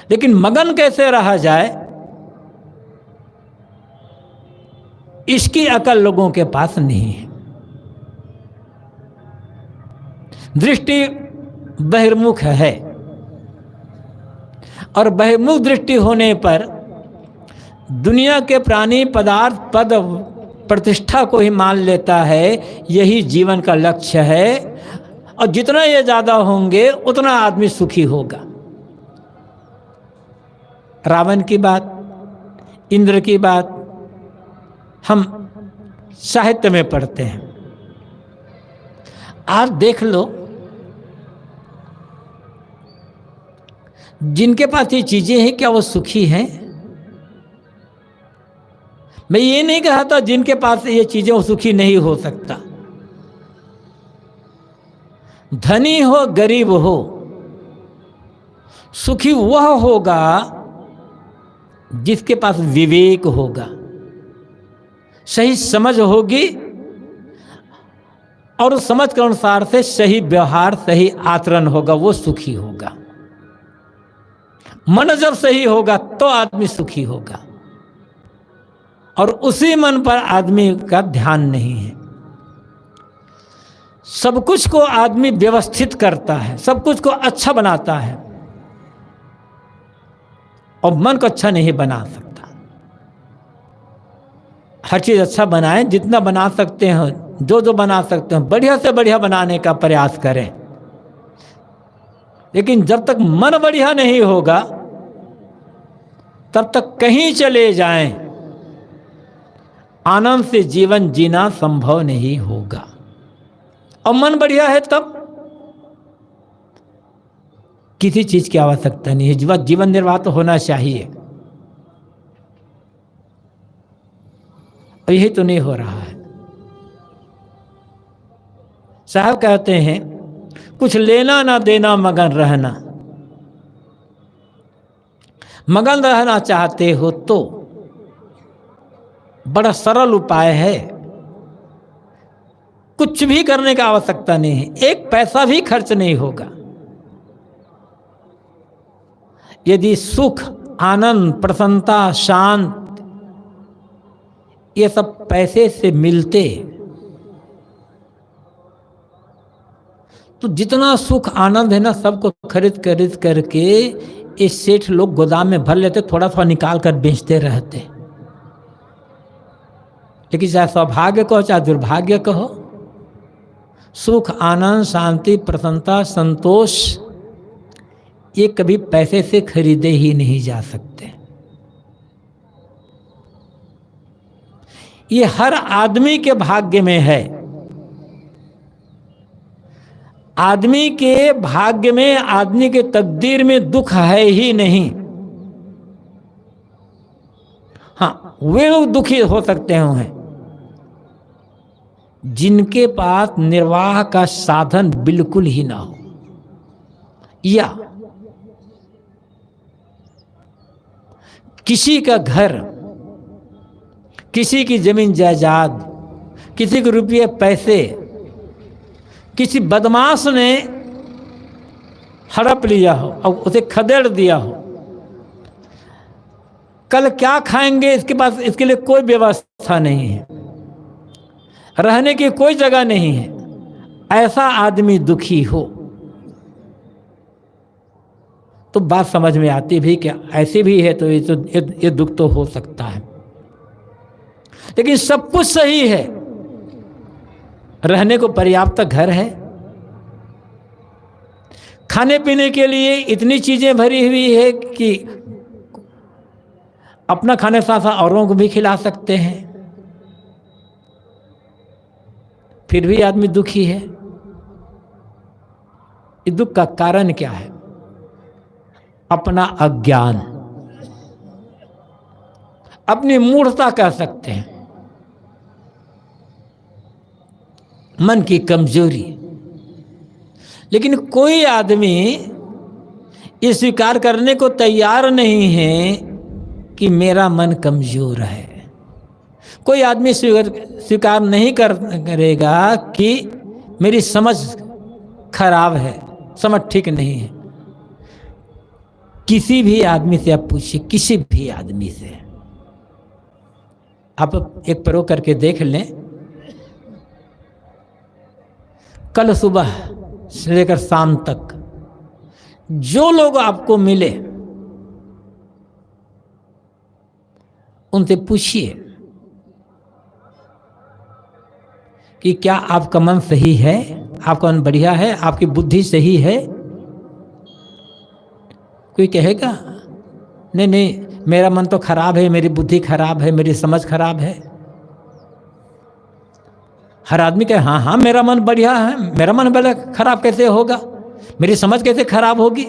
Speaker 3: लेकिन मगन कैसे रहा जाए, इसकी अकल लोगों के पास नहीं है। दृष्टि बहिर्मुख है, और बहिर्मुख दृष्टि होने पर दुनिया के प्राणी, पदार्थ, पद, प्रतिष्ठा को ही मान लेता है यही जीवन का लक्ष्य है, और जितना ये ज़्यादा होंगे उतना आदमी सुखी होगा। रावण की बात, इंद्र की बात हम साहित्य में पढ़ते हैं। आज देख लो, जिनके पास ये चीजें हैं क्या वो सुखी हैं? मैं ये नहीं कहा था जिनके पास ये चीजें वो सुखी नहीं हो सकता। धनी हो गरीब हो, सुखी वह होगा जिसके पास विवेक होगा, सही समझ होगी, और उस समझ के अनुसार से सही व्यवहार, सही आचरण होगा, वो सुखी होगा। मन जब सही होगा तो आदमी सुखी होगा, और उसी मन पर आदमी का ध्यान नहीं है। सब कुछ को आदमी व्यवस्थित करता है, सब कुछ को अच्छा बनाता है, और मन को अच्छा नहीं बना सकता। हर चीज अच्छा बनाएं, जितना बना सकते हैं, जो बना सकते हैं, बढ़िया से बढ़िया बनाने का प्रयास करें। लेकिन जब तक मन बढ़िया नहीं होगा तब तक कहीं चले जाएं, आनंद से जीवन जीना संभव नहीं होगा। और मन बढ़िया है तब किसी चीज की आवश्यकता नहीं है, जीवन निर्वाह तो होना चाहिए। और यही तो नहीं हो रहा है। साहब कहते हैं, कुछ लेना ना देना मगन रहना। मगन रहना चाहते हो तो बड़ा सरल उपाय है, कुछ भी करने का आवश्यकता नहीं है, एक पैसा भी खर्च नहीं होगा। यदि सुख, आनंद, प्रसन्नता, शांत ये सब पैसे से मिलते तो जितना सुख आनंद है ना सबको खरीद खरीद करके ये सेठ लोग गोदाम में भर लेते, थोड़ा थोड़ा निकाल कर बेचते रहते। लेकिन चाहे सौभाग्य कहो चाहे दुर्भाग्य कहो, सुख, आनंद, शांति, प्रसन्नता, संतोष ये कभी पैसे से खरीदे ही नहीं जा सकते। ये हर आदमी के भाग्य में है। आदमी के भाग्य में, आदमी के तकदीर में दुख है ही नहीं। हाँ, वे लोग दुखी हो सकते हैं जिनके पास निर्वाह का साधन बिल्कुल ही ना हो, या किसी का घर, किसी की जमीन जायदाद, किसी के रुपये पैसे किसी बदमाश ने हड़प लिया हो और उसे खदेड़ दिया हो। कल क्या खाएंगे इसके पास, इसके लिए कोई व्यवस्था नहीं है, रहने की कोई जगह नहीं है। ऐसा आदमी दुखी हो तो बात समझ में आती भी कि ऐसी भी है तो ये दुख तो हो सकता है। लेकिन सब कुछ सही है, रहने को पर्याप्त घर है, खाने पीने के लिए इतनी चीजें भरी हुई है कि अपना खाने साथ साथ औरों को भी खिला सकते हैं, फिर भी आदमी दुखी है। इस दुख का कारण क्या है? अपना अज्ञान, अपनी मूढ़ता कह सकते हैं, मन की कमजोरी। लेकिन कोई आदमी ये स्वीकार करने को तैयार नहीं है कि मेरा मन कमजोर है। कोई आदमी स्वीकार नहीं करेगा कि मेरी समझ खराब है, समझ ठीक नहीं है। किसी भी आदमी से आप पूछिए, किसी भी आदमी से आप एक प्रयोग करके देख लें। कल सुबह से लेकर शाम तक जो लोग आपको मिले उनसे पूछिए कि क्या आपका मन सही है, आपका मन बढ़िया है, आपकी बुद्धि सही है। कोई कहेगा नहीं नहीं मेरा मन तो खराब है, मेरी बुद्धि खराब है, मेरी समझ खराब है। हर आदमी कहे हाँ हाँ मेरा मन बढ़िया है, मेरा मन बड़ा खराब कैसे होगा, मेरी समझ कैसे खराब होगी।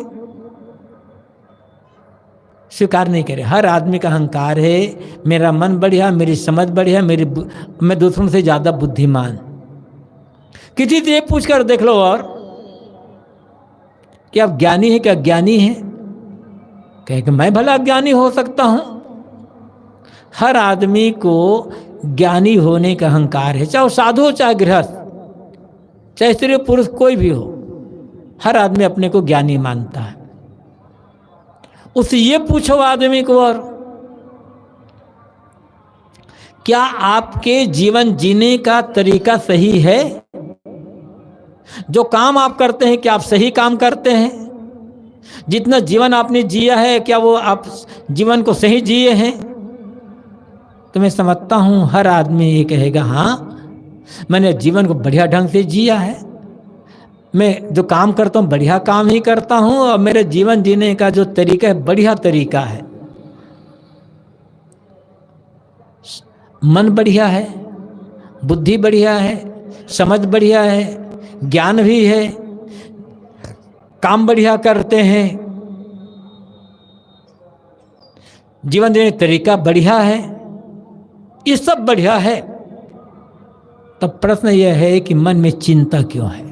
Speaker 3: स्वीकार नहीं करे। हर आदमी का अहंकार है मेरा मन बढ़िया, मेरी समझ बढ़िया, मैं दूसरों से ज्यादा बुद्धिमान। किसी से पूछ कर देख लो और कि आप ज्ञानी है क्या, ज्ञानी है, कहे कि मैं भला ज्ञानी हो सकता हूं। हर आदमी को ज्ञानी होने का अहंकार है, चाहे साधु हो चाहे गृहस्थ, चाहे स्त्री पुरुष कोई भी हो, हर आदमी अपने को ज्ञानी मानता है। उससे ये पूछो आदमी को और क्या आपके जीवन जीने का तरीका सही है? जो काम आप करते हैं क्या आप सही काम करते हैं? जितना जीवन आपने जिया है क्या वो आप जीवन को सही जिए हैं? तो मैं समझता हूं हर आदमी ये कहेगा हाँ मैंने जीवन को बढ़िया ढंग से जिया है, मैं जो काम करता हूँ बढ़िया काम ही करता हूँ और मेरे जीवन जीने का जो तरीका है बढ़िया तरीका है। मन बढ़िया है, बुद्धि बढ़िया है, समझ बढ़िया है, ज्ञान भी है, काम बढ़िया करते हैं, जीवन जीने का तरीका बढ़िया है, ये सब बढ़िया है। तब प्रश्न यह है कि मन में चिंता क्यों है,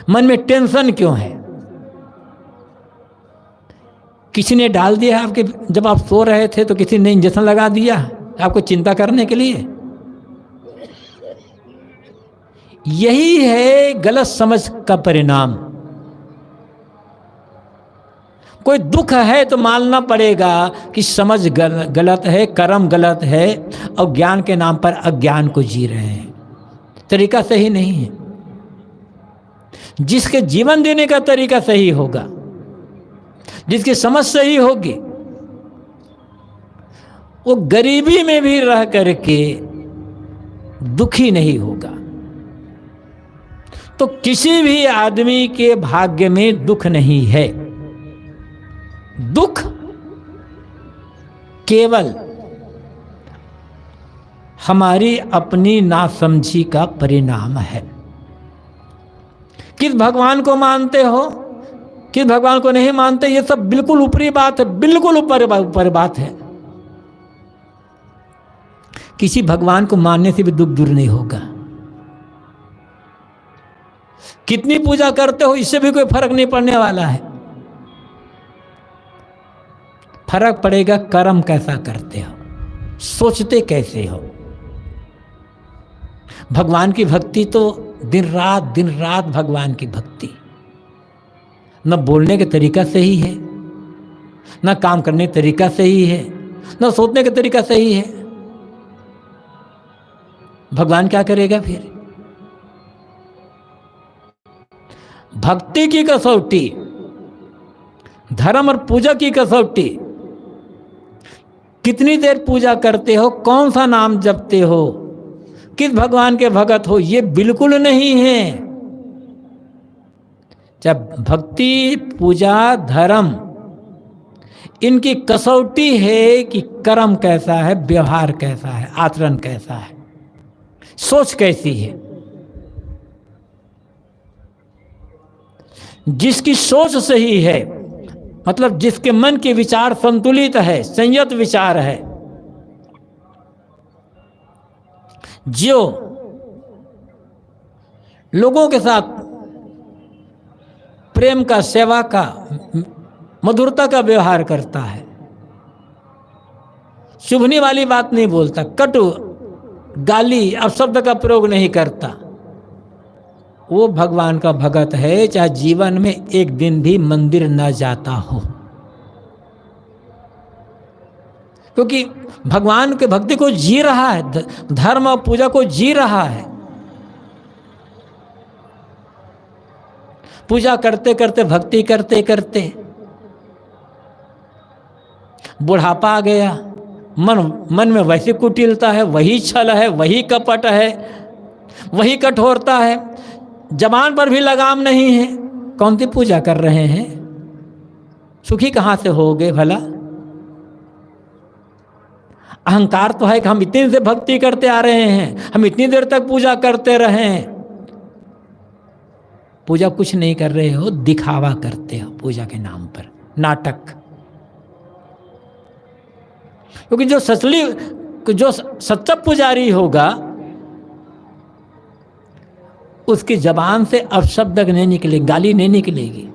Speaker 3: मन में टेंशन क्यों है? किसी ने डाल दिया है आपके, जब आप सो रहे थे तो किसी ने इंजेक्शन लगा दिया आपको चिंता करने के लिए। यही है गलत समझ का परिणाम। कोई दुख है तो मानना पड़ेगा कि समझ गलत है, कर्म गलत है और ज्ञान के नाम पर अज्ञान को जी रहे हैं, तरीका सही नहीं है। जिसके जीवन देने का तरीका सही होगा, जिसकी समझ सही होगी, वो गरीबी में भी रह करके दुखी नहीं होगा। तो किसी भी आदमी के भाग्य में दुख नहीं है। दुख केवल हमारी अपनी नासमझी का परिणाम है। किस भगवान को मानते हो, किस भगवान को नहीं मानते, ये सब बिल्कुल ऊपरी बात है, बिल्कुल ऊपर बात है। किसी भगवान को मानने से भी दुख दूर नहीं होगा। कितनी पूजा करते हो इससे भी कोई फर्क नहीं पड़ने वाला है। फर्क पड़ेगा कर्म कैसा करते हो, सोचते कैसे हो। भगवान की भक्ति तो दिन रात भगवान की भक्ति। न बोलने का तरीका सही है, न काम करने का तरीका सही है, न सोचने का तरीका सही है। भगवान क्या करेगा फिर? भक्ति की कसौटी, धर्म और पूजा की कसौटी, कितनी देर पूजा करते हो, कौन सा नाम जपते हो, किस भगवान के भगत हो, ये बिल्कुल नहीं है। जब भक्ति, पूजा, धर्म, इनकी कसौटी है कि कर्म कैसा है, व्यवहार कैसा है, आचरण कैसा है, सोच कैसी है। जिसकी सोच सही है, मतलब जिसके मन के विचार संतुलित है, संयत विचार है, जो लोगों के साथ प्रेम का, सेवा का, मधुरता का व्यवहार करता है, शुभनी वाली बात नहीं बोलता, कटु गाली अपशब्द का प्रयोग नहीं करता, वो भगवान का भगत है, चाहे जीवन में एक दिन भी मंदिर न जाता हो। क्योंकि भगवान के भक्ति को जी रहा है, धर्म और पूजा को जी रहा है। पूजा करते करते, भक्ति करते करते बुढ़ापा आ गया, मन में वैसी कुटिलता है, वही छल है, वही कपट है, वही कठोरता है, जबान पर भी लगाम नहीं है। कौन सी पूजा कर रहे हैं? सुखी कहाँ से होगे भला? अहंकार तो है कि हम इतनी देर भक्ति करते आ रहे हैं, हम इतनी देर तक पूजा करते रहे हैं। पूजा कुछ नहीं कर रहे हो, दिखावा करते हो पूजा के नाम पर, नाटक। क्योंकि जो सच्चा पुजारी होगा उसकी जबान से अपशब्द नहीं निकलेगी, गाली नहीं निकलेगी,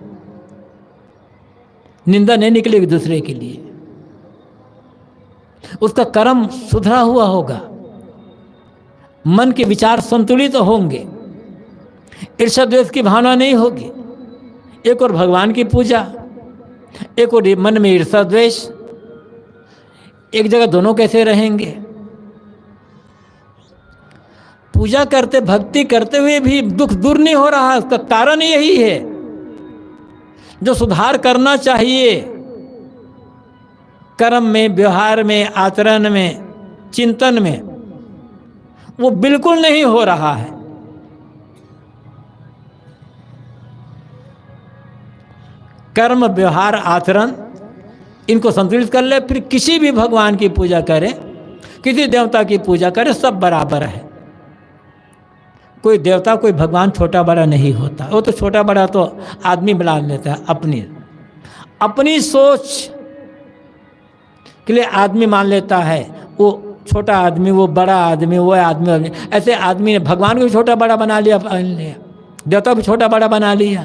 Speaker 3: निंदा नहीं निकलेगी दूसरे के लिए। उसका कर्म सुधरा हुआ होगा, मन के विचार संतुलित तो होंगे, ईर्ष्या द्वेष की भावना नहीं होगी। एक और भगवान की पूजा, एक और मन में ईर्ष्या द्वेष, एक जगह दोनों कैसे रहेंगे? पूजा करते, भक्ति करते हुए भी दुख दूर नहीं हो रहा। उसका कारण यही है, जो सुधार करना चाहिए कर्म में, व्यवहार में, आचरण में, चिंतन में, वो बिल्कुल नहीं हो रहा है। कर्म, व्यवहार, आचरण, इनको संतुलित कर ले, फिर किसी भी भगवान की पूजा करें, किसी देवता की पूजा करें, सब बराबर है। कोई देवता, कोई भगवान छोटा बड़ा नहीं होता। वो तो छोटा बड़ा तो आदमी बना लेता है, अपनी सोच के लिए आदमी मान लेता है। वो छोटा आदमी, वो बड़ा आदमी, वो आदमी, ऐसे आदमी ने भगवान को भी छोटा बड़ा बना लिया, देवता को भी छोटा बड़ा बना लिया।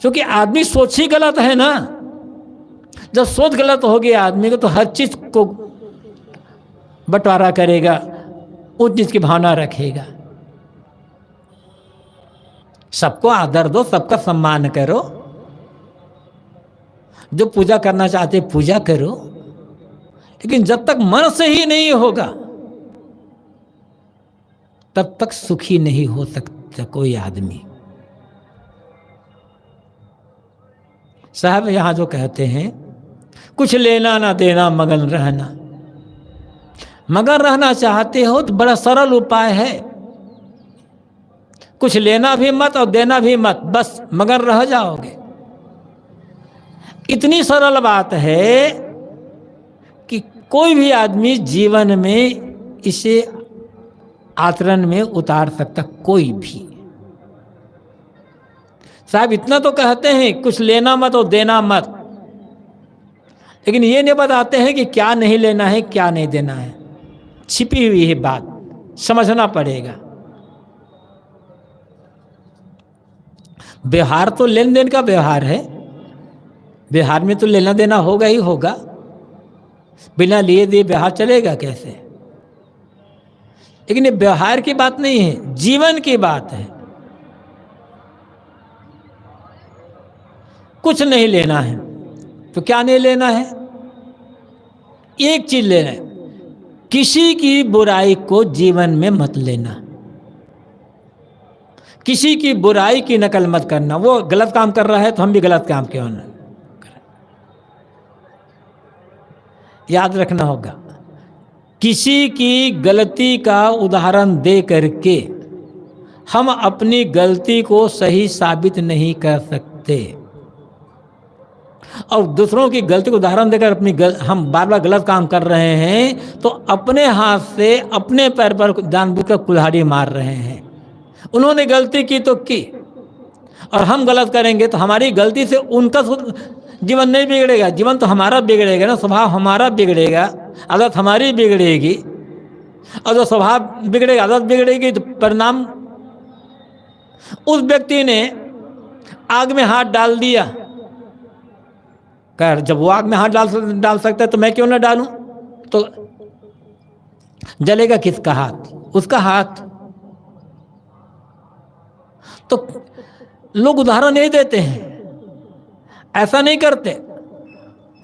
Speaker 3: क्योंकि आदमी सोच ही गलत है ना। जब सोच गलत होगी आदमी को, तो हर चीज को बंटवारा करेगा, उस चीज की भावना रखेगा। सबको आदर दो, सबका सम्मान करो। जो पूजा करना चाहते पूजा करो, लेकिन जब तक मन से ही नहीं होगा तब तक सुखी नहीं हो सकता कोई आदमी। साहब यहां जो कहते हैं कुछ लेना ना देना मगन रहना, मगन रहना चाहते हो तो बड़ा सरल उपाय है, कुछ लेना भी मत और देना भी मत, बस मगन रह जाओगे। इतनी सरल बात है कि कोई भी आदमी जीवन में इसे आचरण में उतार सकता, कोई भी। साहब इतना तो कहते हैं कुछ लेना मत और देना मत, लेकिन ये नहीं बताते हैं कि क्या नहीं लेना है क्या नहीं देना है। छिपी हुई है बात, समझना पड़ेगा। व्यवहार तो लेन देन का व्यवहार है, व्यवहार में तो लेना देना होगा ही होगा, बिना लिए दिए व्यवहार चलेगा कैसे। लेकिन ये व्यवहार की बात नहीं है, जीवन की बात है। कुछ नहीं लेना है तो क्या नहीं लेना है? एक चीज लेना है, किसी की बुराई को जीवन में मत लेना, किसी की बुराई की नकल मत करना। वो गलत काम कर रहा है तो हम भी गलत काम क्यों ना करें, याद रखना होगा। किसी की गलती का उदाहरण दे करके हम अपनी गलती को सही साबित नहीं कर सकते, और दूसरों की गलती को उदाहरण देकर हम बार बार गलत काम कर रहे हैं तो अपने हाथ से अपने पैर पर जानबूझकर कुल्हाड़ी मार रहे हैं। उन्होंने गलती की तो की, और हम गलत करेंगे तो हमारी गलती से उनका जीवन नहीं बिगड़ेगा, जीवन तो हमारा बिगड़ेगा ना, स्वभाव हमारा बिगड़ेगा, आदत हमारी बिगड़ेगी, और जो स्वभाव बिगड़ेगा आदत बिगड़ेगी तो परिणाम। उस व्यक्ति ने आग में हाथ डाल दिया, कर जब वो आग में हाथ डाल सकता है तो मैं क्यों ना डालूं? तो जलेगा किसका हाथ? उसका हाथ। तो लोग उदाहरण नहीं देते हैं, ऐसा नहीं करते।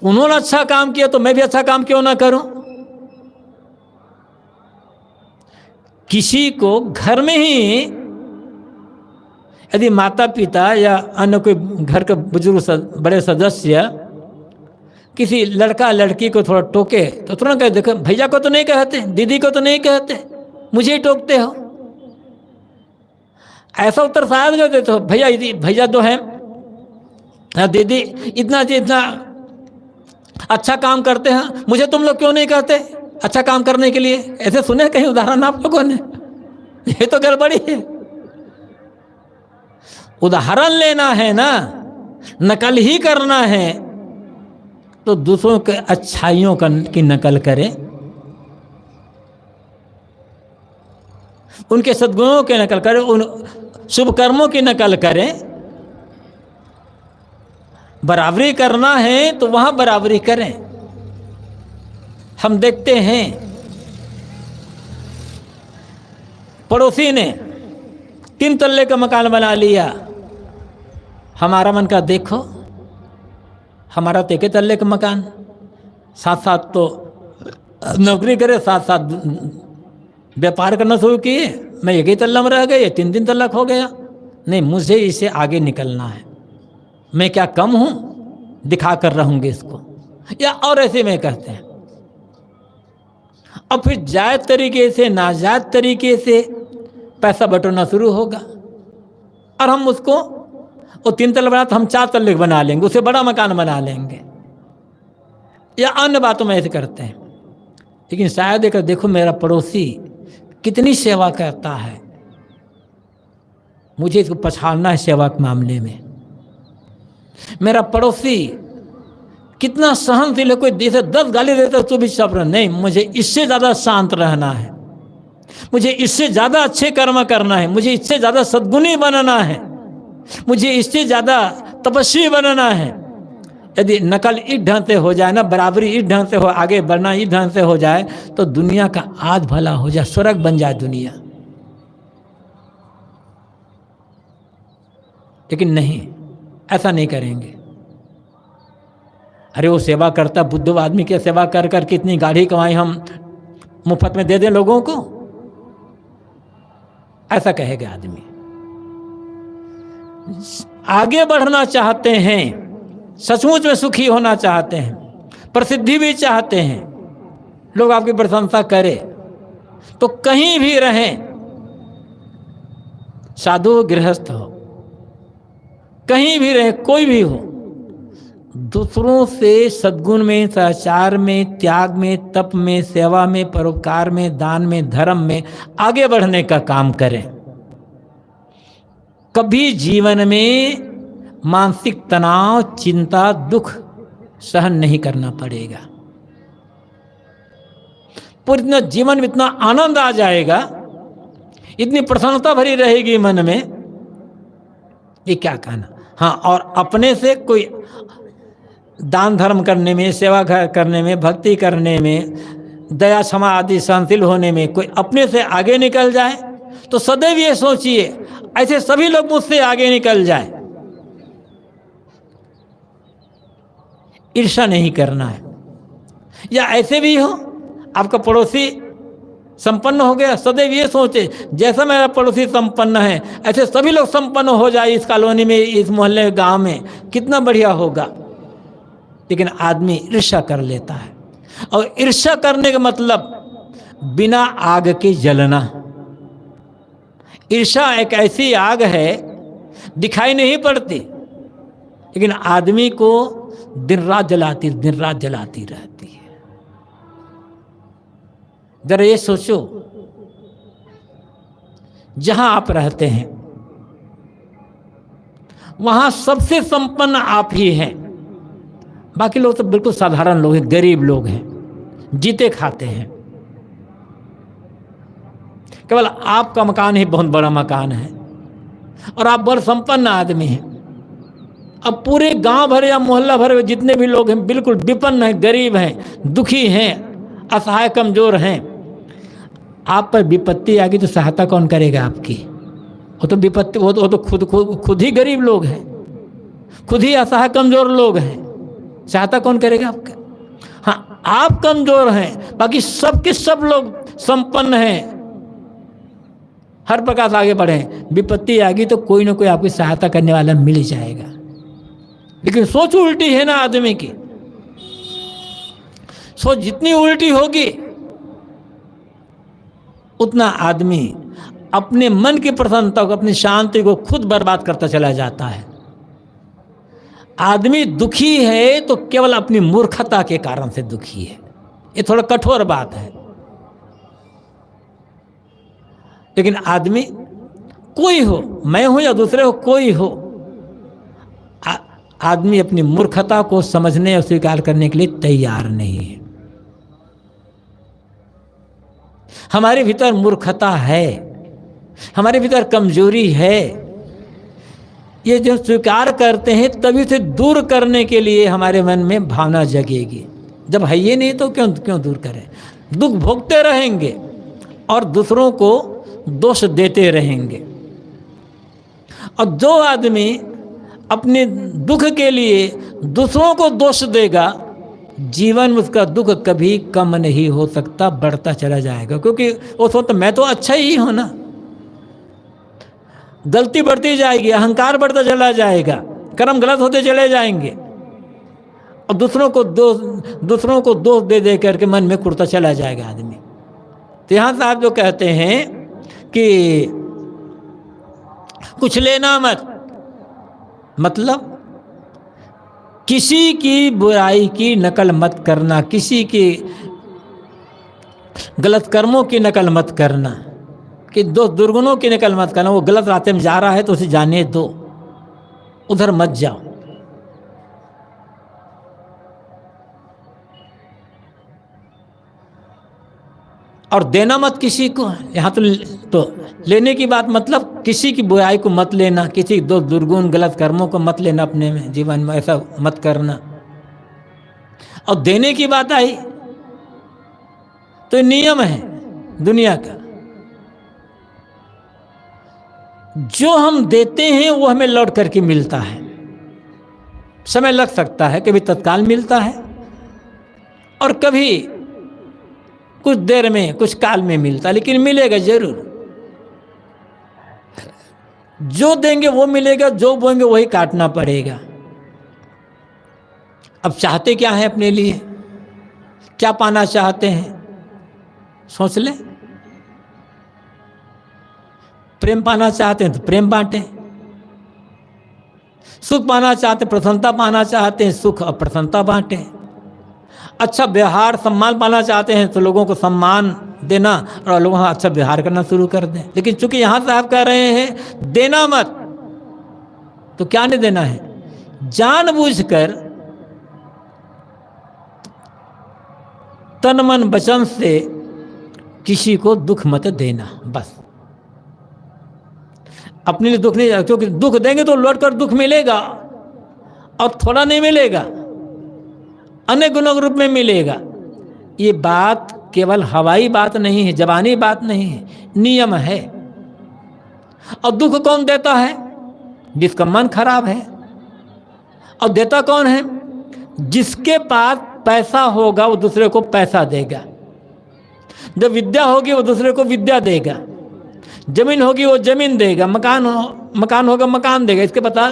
Speaker 3: उन्होंने अच्छा काम किया तो मैं भी अच्छा काम क्यों ना करूं? किसी को घर में ही यदि माता पिता या अन्य कोई घर के बुजुर्ग बड़े सदस्य किसी लड़का लड़की को थोड़ा टोके तो तुरंत कहे, देखो भैया को तो नहीं कहते, दीदी को तो नहीं कहते, मुझे ही टोकते हो। ऐसा उत्तर शायद कर देते हो, भैया तो है, दीदी इतना अच्छा काम करते हैं, मुझे तुम लोग क्यों नहीं कहते अच्छा काम करने के लिए? ऐसे सुने कहीं उदाहरण आप लोगों ने? ये तो गड़बड़ी है। उदाहरण लेना है ना, नकल ही करना है तो दूसरों के अच्छाइयों की नकल करें, उनके सद्गुणों की नकल करें, उन शुभ कर्मों की नकल करें। बराबरी करना है तो वहां बराबरी करें। हम देखते हैं पड़ोसी ने 3 तल्ले का मकान बना लिया, हमारा मन का देखो हमारा तो 1 तल्ले का मकान, साथ साथ तो नौकरी करे, साथ साथ व्यापार करना शुरू किए, मैं 1 ही तल्ला में रह गया, 3 तल्ला हो गया। नहीं, मुझे इसे आगे निकलना है, मैं क्या कम हूं दिखा कर रहूंगे इसको, या और ऐसे में कहते हैं। अब फिर जायज तरीके से नाजायज तरीके से पैसा बटोरना शुरू होगा, और हम उसको वो 3 तल्ला बना तो हम 4 तल्ले बना लेंगे, उसे बड़ा मकान बना लेंगे, या अन्य बातों में ऐसे करते हैं। लेकिन शायद एक देखो मेरा पड़ोसी कितनी सेवा करता है, मुझे इसको पछाड़ना है सेवा के मामले में। मेरा पड़ोसी कितना सहनशील है, कोई जैसे 10 गाली देता है तो भी सब्र नहीं, मुझे इससे ज़्यादा शांत रहना है, मुझे इससे ज़्यादा अच्छे कर्म करना है, मुझे इससे ज़्यादा सद्गुणी बनना है, मुझे इससे ज़्यादा तपस्वी बनना है। यदि नकल इस ढंग से हो जाए ना, बराबरी इस ढंग से हो, आगे बढ़ना इस ढंग से हो जाए तो दुनिया का आज भला हो जाए, स्वर्ग बन जाए दुनिया। लेकिन नहीं, ऐसा नहीं करेंगे। अरे वो सेवा करता बुद्धू आदमी की सेवा कर कर कितनी गाड़ी कमाई, हम मुफ्त में दे दें लोगों को, ऐसा कहेगा आदमी। आगे बढ़ना चाहते हैं, सचमुच में सुखी होना चाहते हैं, प्रसिद्धि भी चाहते हैं, लोग आपकी प्रशंसा करें, तो कहीं भी रहें, साधु गृहस्थ हो, कहीं भी रहे, कोई भी हो, दूसरों से सद्गुण में, सदाचार में, त्याग में, तप में, सेवा में, परोपकार में, दान में, धर्म में आगे बढ़ने का काम करें। कभी जीवन में मानसिक तनाव, चिंता, दुख सहन नहीं करना पड़ेगा। पूरी इतना जीवन में इतना आनंद आ जाएगा, इतनी प्रसन्नता भरी रहेगी मन में, ये क्या कहना। हाँ, और अपने से कोई दान धर्म करने में, सेवा करने में, भक्ति करने में, दया क्षमा आदि सहनशील होने में कोई अपने से आगे निकल जाए तो सदैव ये सोचिए ऐसे सभी लोग मुझसे आगे निकल जाए। ईर्ष्या नहीं करना है। या ऐसे भी हो, आपका पड़ोसी संपन्न हो गया, सदैव ये सोचे जैसा मेरा पड़ोसी संपन्न है ऐसे सभी लोग संपन्न हो जाए इस कॉलोनी में, इस मोहल्ले, गांव में, कितना बढ़िया होगा। लेकिन आदमी ईर्ष्या कर लेता है, और ईर्ष्या करने का मतलब बिना आग के जलना। ईर्ष्या एक ऐसी आग है दिखाई नहीं पड़ती, लेकिन आदमी को दिन रात जलाती रहती है। जरा ये सोचो, जहां आप रहते हैं वहां सबसे संपन्न आप ही हैं, बाकी लोग तो बिल्कुल साधारण लोग हैं, गरीब लोग हैं, जीते खाते हैं। केवल आपका मकान ही बहुत बड़ा मकान है और आप बड़ संपन्न आदमी हैं। अब पूरे गांव भर या मोहल्ला भर में जितने भी लोग हैं बिल्कुल विपन्न हैं, गरीब हैं, दुखी हैं, असहाय, कमजोर हैं। आप पर विपत्ति आ गई तो सहायता कौन करेगा आपकी? वो तो विपत्ति, वो तो खुद ही गरीब लोग हैं, खुद ही असहाय कमजोर लोग हैं, सहायता कौन करेगा आपका? हाँ, आप कमजोर हैं, बाकी सबके सब लोग संपन्न हैं, हर प्रकार से आगे बढ़े। विपत्ति आ गई तो कोई ना कोई आपकी सहायता करने वाला मिल ही जाएगा। लेकिन सोच उल्टी है ना आदमी की। सोच जितनी उल्टी होगी उतना आदमी अपने मन की प्रसन्नता को, अपनी शांति को खुद बर्बाद करता चला जाता है। आदमी दुखी है तो केवल अपनी मूर्खता के कारण से दुखी है। ये थोड़ा कठोर बात है, लेकिन आदमी कोई हो, मैं हूं या दूसरे हो, कोई हो, आदमी अपनी मूर्खता को समझने और स्वीकार करने के लिए तैयार नहीं है। हमारे भीतर मूर्खता है, हमारे भीतर कमजोरी है। ये जो स्वीकार करते हैं तभी से दूर करने के लिए हमारे मन में भावना जगेगी। जब है ये नहीं तो क्यों दूर करें? दुख भोगते रहेंगे और दूसरों को दोष देते रहेंगे। और जो आदमी अपने दुख के लिए दूसरों को दोष देगा, जीवन में उसका दुख कभी कम नहीं हो सकता, बढ़ता चला जाएगा। क्योंकि वो सोचता मैं तो अच्छा ही हूं ना। गलती बढ़ती जाएगी, अहंकार बढ़ता चला जाएगा, कर्म गलत होते चले जाएंगे और दूसरों को दोष दे दे करके मन में कुड़ता चला जाएगा आदमी। तो यहाँ साहब जो कहते हैं कि कुछ लेना मत, मतलब किसी की बुराई की नकल मत करना, किसी की गलत कर्मों की नकल मत करना, कि दो दुर्गुणों की नकल मत करना। वो गलत रास्ते में जा रहा है तो उसे जाने दो, उधर मत जाओ। और देना मत किसी को। यहाँ तो लेने की बात मतलब किसी की बुराई को मत लेना, किसी दो दुर्गुण गलत कर्मों को मत लेना अपने में, जीवन में ऐसा मत करना। और देने की बात आई तो नियम है दुनिया का, जो हम देते हैं वो हमें लौट करके मिलता है। समय लग सकता है, कभी तत्काल मिलता है और कभी कुछ देर में, कुछ काल में मिलता है, लेकिन मिलेगा जरूर। जो देंगे वो मिलेगा, जो बोएंगे वही काटना पड़ेगा। अब चाहते क्या है अपने लिए, क्या पाना चाहते हैं, सोच ले। प्रेम पाना चाहते हैं तो प्रेम बांटें, सुख पाना चाहते, प्रसन्नता पाना चाहते हैं, सुख और प्रसन्नता बांटें। अच्छा व्यवहार, सम्मान पाना चाहते हैं तो लोगों को सम्मान देना और लोगों का अच्छा व्यवहार करना शुरू कर दें। लेकिन चूंकि यहां साहब कह रहे हैं देना मत, तो क्या नहीं देना है, जानबूझकर तन मन वचन से किसी को दुख मत देना। बस अपने लिए दुख नहीं, क्योंकि दुख देंगे तो लौट कर दुख मिलेगा और थोड़ा नहीं मिलेगा, अनेक गुणों के रूप में मिलेगा। ये बात केवल हवाई बात नहीं है, जबानी बात नहीं है, नियम है। और दुख कौन देता है, जिसका मन खराब है। और देता कौन है, जिसके पास पैसा होगा वो दूसरे को पैसा देगा, जब विद्या होगी वो दूसरे को विद्या देगा, जमीन होगी वो जमीन देगा, मकान होगा मकान देगा। इसके बता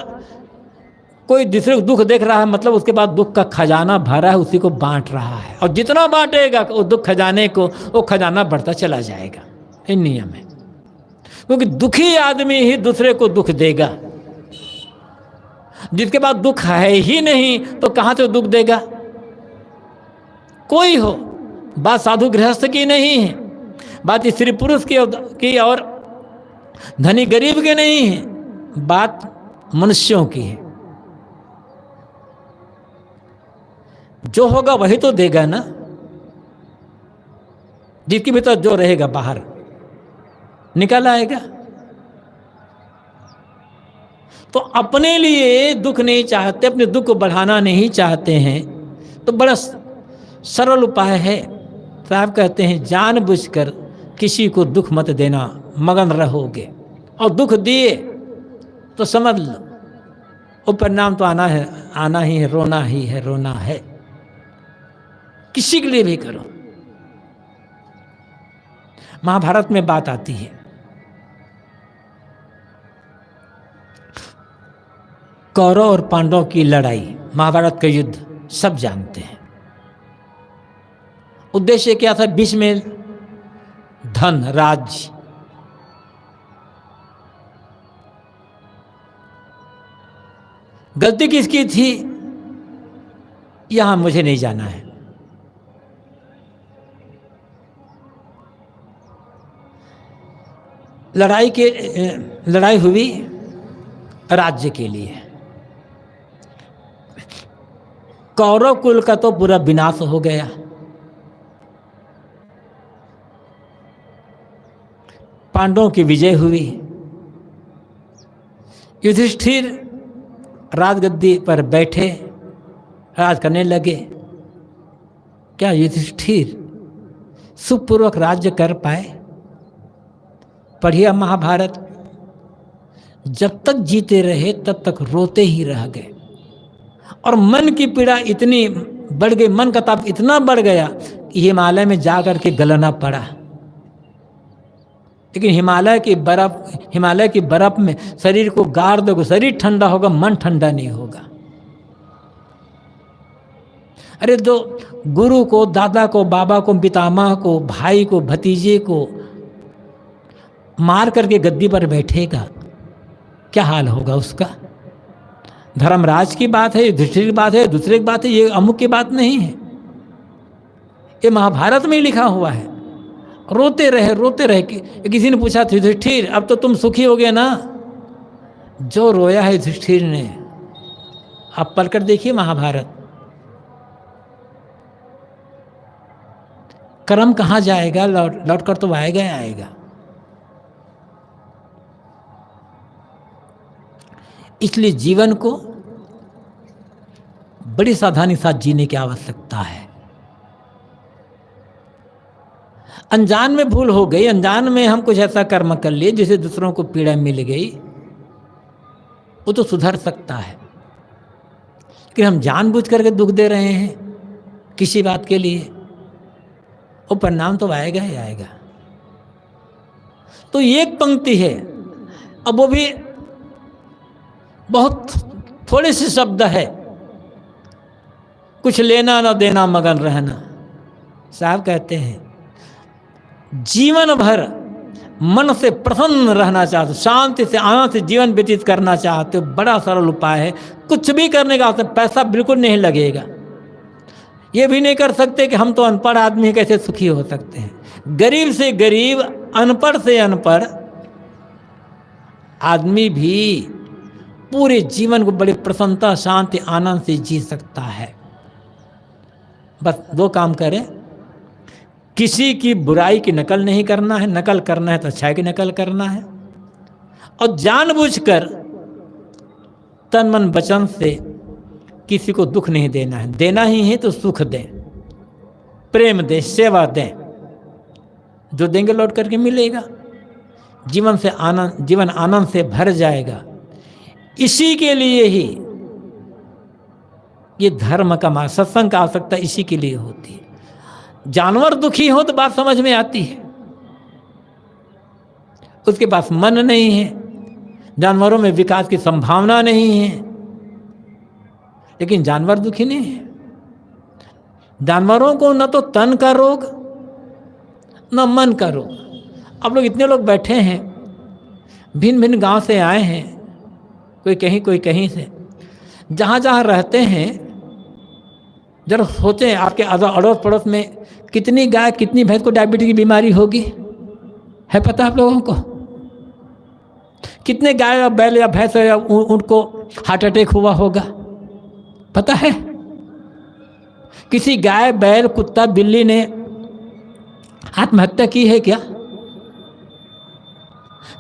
Speaker 3: कोई दूसरे को दुख देख रहा है, मतलब उसके पास दुख का खजाना भरा है, उसी को बांट रहा है। और जितना बांटेगा वो दुख खजाने को, वो खजाना बढ़ता चला जाएगा। ये नियम है, क्योंकि दुखी आदमी ही दूसरे को दुख देगा। जिसके पास दुख है ही नहीं तो कहां से दुख देगा, कोई हो। बात साधु गृहस्थ की नहीं है, बात स्त्री पुरुष की और धनी गरीब की नहीं है, बात मनुष्यों की है। जो होगा वही तो देगा ना, जिसके भीतर जो रहेगा बाहर निकल आएगा। तो अपने लिए दुख नहीं चाहते, अपने दुख को बढ़ाना नहीं चाहते हैं, तो बड़ा सरल उपाय है। साहब कहते हैं जानबूझकर किसी को दुख मत देना, मगन रहोगे। और दुख दिए तो समझ लो वो परिणाम तो आना ही है, रोना ही है, रोना है। किसी के लिए भी करो। महाभारत में बात आती है, कौरव और पांडवों की लड़ाई, महाभारत का युद्ध सब जानते हैं। उद्देश्य क्या था, बीच में धन राज्य, गलती किसकी थी यहां मुझे नहीं जाना है। लड़ाई हुई राज्य के लिए। कौरव कुल का तो पूरा विनाश हो गया। पांडवों की विजय हुई। युधिष्ठिर राजगद्दी पर बैठे, राज करने लगे। क्या युधिष्ठिर सुखपूर्वक राज्य कर पाए? पढ़िए महाभारत। जब तक जीते रहे तब तक रोते ही रह गए, और मन की पीड़ा इतनी बढ़ गई, मन का ताप इतना बढ़ गया कि हिमालय में जाकर के गलना पड़ा। लेकिन हिमालय की बर्फ में शरीर को गाड़ दोगे, शरीर ठंडा होगा, मन ठंडा नहीं होगा। अरे तो गुरु को, दादा को, बाबा को, पितामह को, भाई को, भतीजे को मार करके गद्दी पर बैठेगा, क्या हाल होगा उसका? धर्मराज की बात है, युधिष्ठिर की बात है, दूसरे की बात है, ये अमुक की बात नहीं है। ये महाभारत में लिखा हुआ है। रोते रहे। किसी ने पूछा, युधिष्ठिर अब तो तुम सुखी हो गए ना? जो रोया है युधिष्ठिर ने, आप पढ़कर देखिए महाभारत। कर्म कहाँ जाएगा, लौट कर तो आएगा ही आएगा। इसलिए जीवन को बड़ी सावधानी के साथ जीने की आवश्यकता है। अनजान में भूल हो गई, अनजान में हम कुछ ऐसा कर्म कर लिए जिससे दूसरों को पीड़ा मिल गई, वो तो सुधर सकता है। कि हम जानबूझ करके दुख दे रहे हैं किसी बात के लिए, वो परिणाम तो आएगा ही आएगा। तो एक पंक्ति है, अब वो भी बहुत थोड़े से शब्द है, कुछ लेना ना देना मगन रहना। साहब कहते हैं जीवन भर मन से प्रसन्न रहना चाहते, शांति से आनंद से जीवन व्यतीत करना चाहते हो, बड़ा सरल उपाय है। कुछ भी करने का पैसा बिल्कुल नहीं लगेगा। ये भी नहीं कर सकते कि हम तो अनपढ़ आदमी कैसे सुखी हो सकते हैं। गरीब से गरीब, अनपढ़ से अनपढ़ आदमी भी पूरे जीवन को बड़ी प्रसन्नता, शांति, आनंद से जी सकता है। बस दो काम करें, किसी की बुराई की नकल नहीं करना है, नकल करना है तो अच्छाई की नकल करना है, और जानबूझकर तन मन वचन से किसी को दुख नहीं देना है। देना ही है तो सुख दें, प्रेम दें, सेवा दें। जो देंगे लौट करके मिलेगा। जीवन से आनंद, जीवन आनंद से भर जाएगा। इसी के लिए ही ये धर्म का मार्ग, सत्संग का आवश्यकता इसी के लिए होती है। जानवर दुखी हो तो बात समझ में आती है, उसके पास मन नहीं है, जानवरों में विकास की संभावना नहीं है, लेकिन जानवर दुखी नहीं है। जानवरों को न तो तन का रोग न मन का रोग। अब लोग इतने लोग बैठे हैं, भिन्न भिन्न गांव से आए हैं, कोई कहीं कोई कहीं से, जहाँ जहाँ रहते हैं, जरा सोचें आपके अड़ोस पड़ोस में कितनी गाय, कितनी भैंस को डायबिटीज की बीमारी होगी, है पता आप लोगों को? कितने गाय या बैल या भैंस या ऊँट को हार्ट अटैक हुआ होगा, पता है? किसी गाय, बैल, कुत्ता, बिल्ली ने आत्महत्या की है क्या?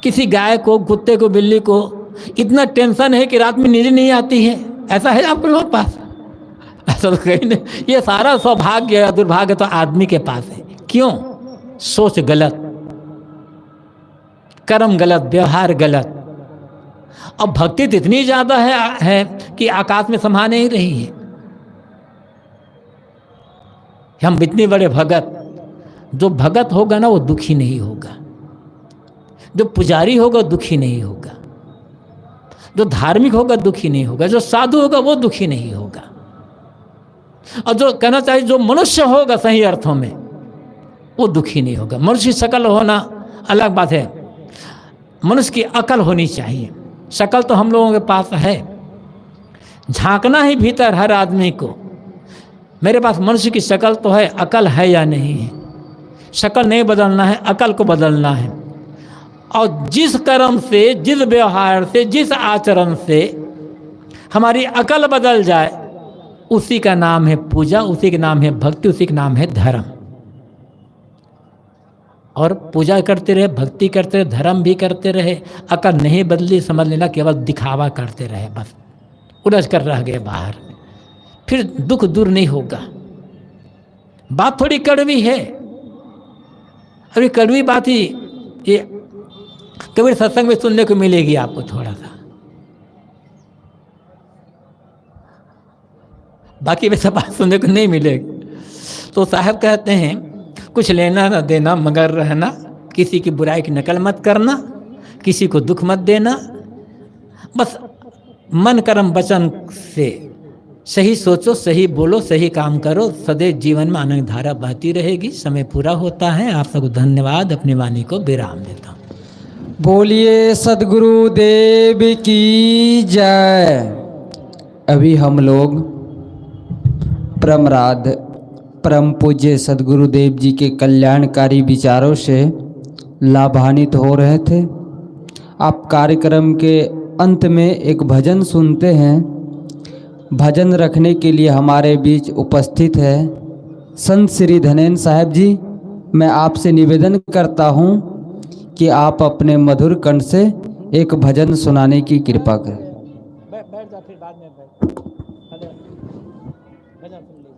Speaker 3: किसी गाय को, कुत्ते को, बिल्ली को इतना टेंशन है कि रात में नींद नहीं आती है, ऐसा है आप लोगों के पास? ऐसा तो कहीं नहीं। ये सारा सौभाग्य या दुर्भाग्य तो आदमी के पास है। क्यों? सोच गलत, कर्म गलत, व्यवहार गलत। अब भक्ति तो इतनी ज्यादा है कि आकाश में समा नहीं रही है। हम इतने बड़े भगत, जो भगत होगा ना वो दुखी नहीं होगा, जो पुजारी होगा दुखी नहीं होगा, जो धार्मिक होगा दुखी नहीं होगा, जो साधु होगा वो दुखी नहीं होगा, और जो कहना चाहिए जो मनुष्य होगा सही अर्थों में वो दुखी नहीं होगा। मनुष्य की शकल होना अलग बात है, मनुष्य की अकल होनी चाहिए। शकल तो हम लोगों के पास है, झांकना ही भीतर हर आदमी को, मेरे पास मनुष्य की शकल तो है, अकल है या नहीं है। शकल नहीं बदलना है, अकल को बदलना है। और जिस कर्म से, जिस व्यवहार से, जिस आचरण से हमारी अकल बदल जाए, उसी का नाम है पूजा, उसी का नाम है भक्ति, उसी का नाम है धर्म। और पूजा करते रहे, भक्ति करते रहे, धर्म भी करते रहे, अकल नहीं बदली, समझ लेना केवल दिखावा करते रहे, बस उलझ कर रह गए बाहर, फिर दुख दूर नहीं होगा। बात थोड़ी कड़वी है, अभी कड़वी बात ही ये कबीर सत्संग में सुनने को मिलेगी आपको थोड़ा सा, बाकी वैसा बात सुनने को नहीं मिलेगी। तो साहब कहते हैं कुछ लेना ना देना मगर रहना, किसी की बुराई की नकल मत करना, किसी को दुख मत देना, बस मन कर्म वचन से सही सोचो, सही बोलो, सही काम करो, सदैव जीवन में आनंद धारा बहती रहेगी। समय पूरा होता है, आप सबको धन्यवाद, अपनी वाणी को विराम देता हूँ।
Speaker 2: बोलिए सद्गुरु देव की जय। अभी हम लोग परमराध परम पूज्य सद्गुरुदेव जी के कल्याणकारी विचारों से लाभान्वित हो रहे थे। आप कार्यक्रम के अंत में एक भजन सुनते हैं। भजन रखने के लिए हमारे बीच उपस्थित है संत श्री धनेन्द्र साहब जी। मैं आपसे निवेदन करता हूं कि आप अपने मधुर कंठ से एक भजन सुनाने की कृपा करें।
Speaker 3: बैठ जा, फिर बाद में भजन सुन लीजिए।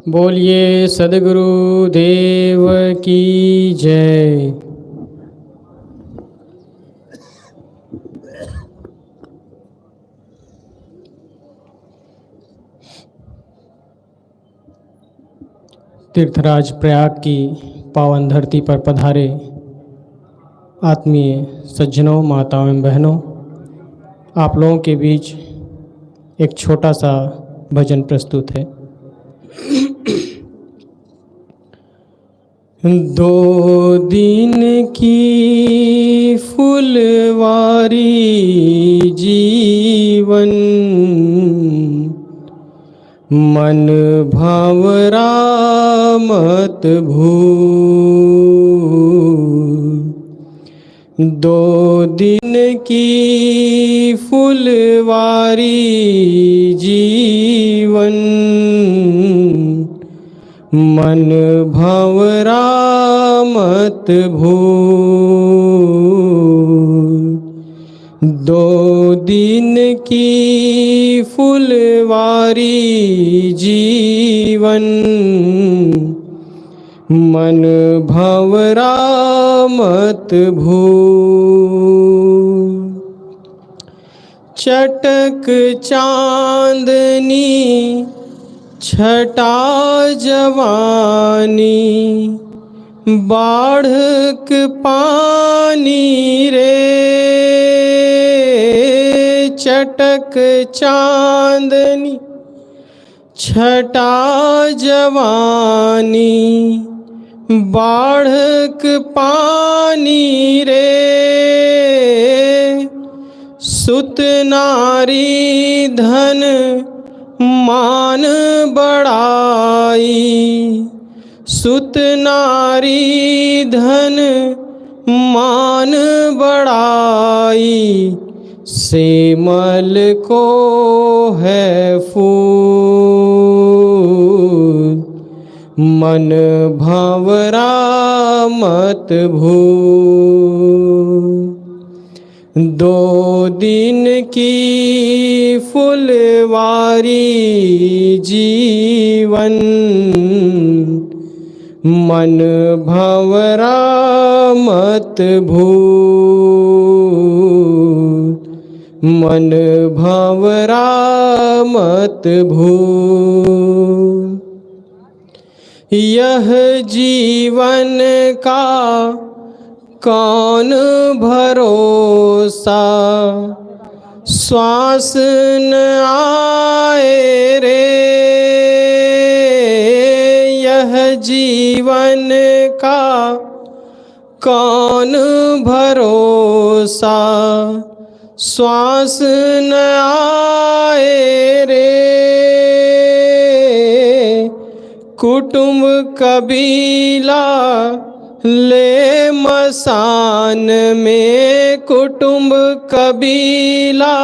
Speaker 4: बोलिए सद्गुरु देव की जय। तीर्थराज प्रयाग की पावन धरती पर पधारे आत्मीय सज्जनों, माताओं एवं बहनों, आप लोगों के बीच एक छोटा सा भजन प्रस्तुत है। दो दिन की फुलवारी जीवन, मन भंवरा मत भूल। दो दिन की फुलवारी जीवन, मन भंवरा मत भूल। दो दिन की फुलवारी जीवन, मन भंवरा मत भूल। चटक चांदनी छटा जवानी, बाढ़क पानी रे। चटक चांदनी छटा जवानी, बाढ़क पानी रे। सुत नारी धन मान बढ़ाई, सुत नारी धन मान बढ़ाई। सेमल को है फूल, मन भंवरा मत भूल। दो दिन की फुलवारी जीवन, मन भंवरा मत भूल। मन भंवरा मत भूल। यह जीवन का कौन भरोसा, श्वास न आए रे। यह जीवन का कौन भरोसा, श्वास न आए रे। कुटुंब कबीला ले मसान में, कुटुंब कबीला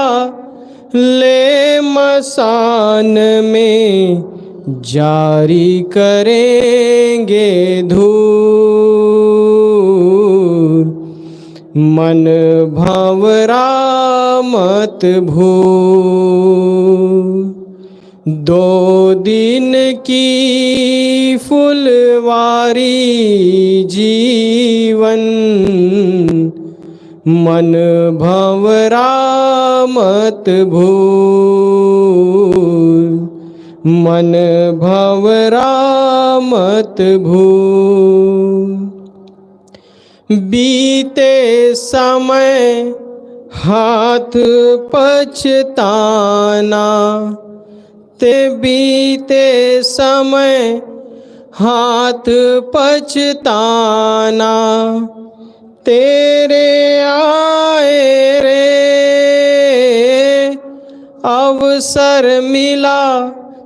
Speaker 4: ले मसान में। जारी करेंगे धूल, मन भंवरा मत भूल। दो दिन की फुलवारी जीवन, मन भंवरा मत भूल। मन भंवरा मत भूल। बीते समय हाथ पछताना, ते बीते समय हाथ पछताना। तेरे आए रे अवसर मिला,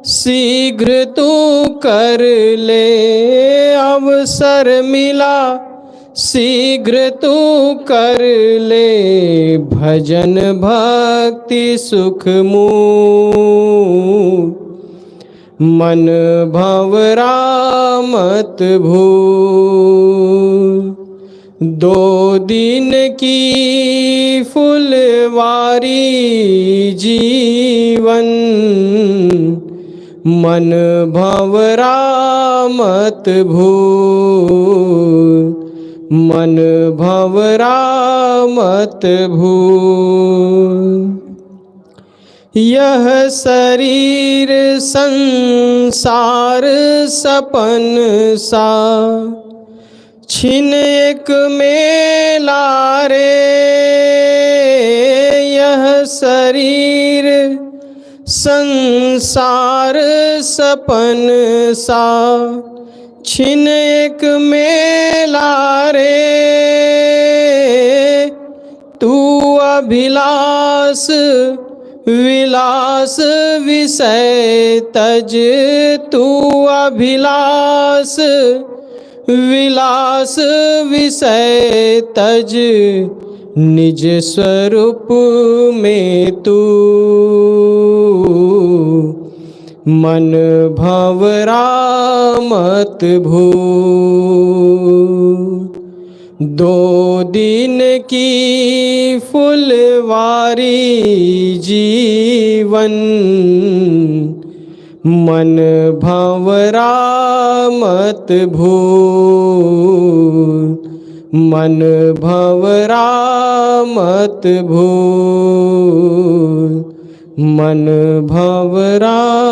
Speaker 4: शीघ्र तू कर ले। अवसर मिला शीघ्र तू कर ले। भजन भक्ति सुख मूल, मन भंवरा मत भूल। दो दिन की फुलवारी जीवन, मन भंवरा मत भूल। मन भंवरा मत भूल। यह शरीर संसार सपन सा, छिन एक में लारे। यह शरीर संसार सपन सा, छिन एक में लारे। तू अभिलाष विलास विषय तज, तू अभिलाष विलास विषय तज। निज स्वरूप में तू मन भंवरा मत भूल। दो दिन की फुलवारी जीवन, मन भंवरा मत भूल। मन भंवरा मत भूल। मन भंवरा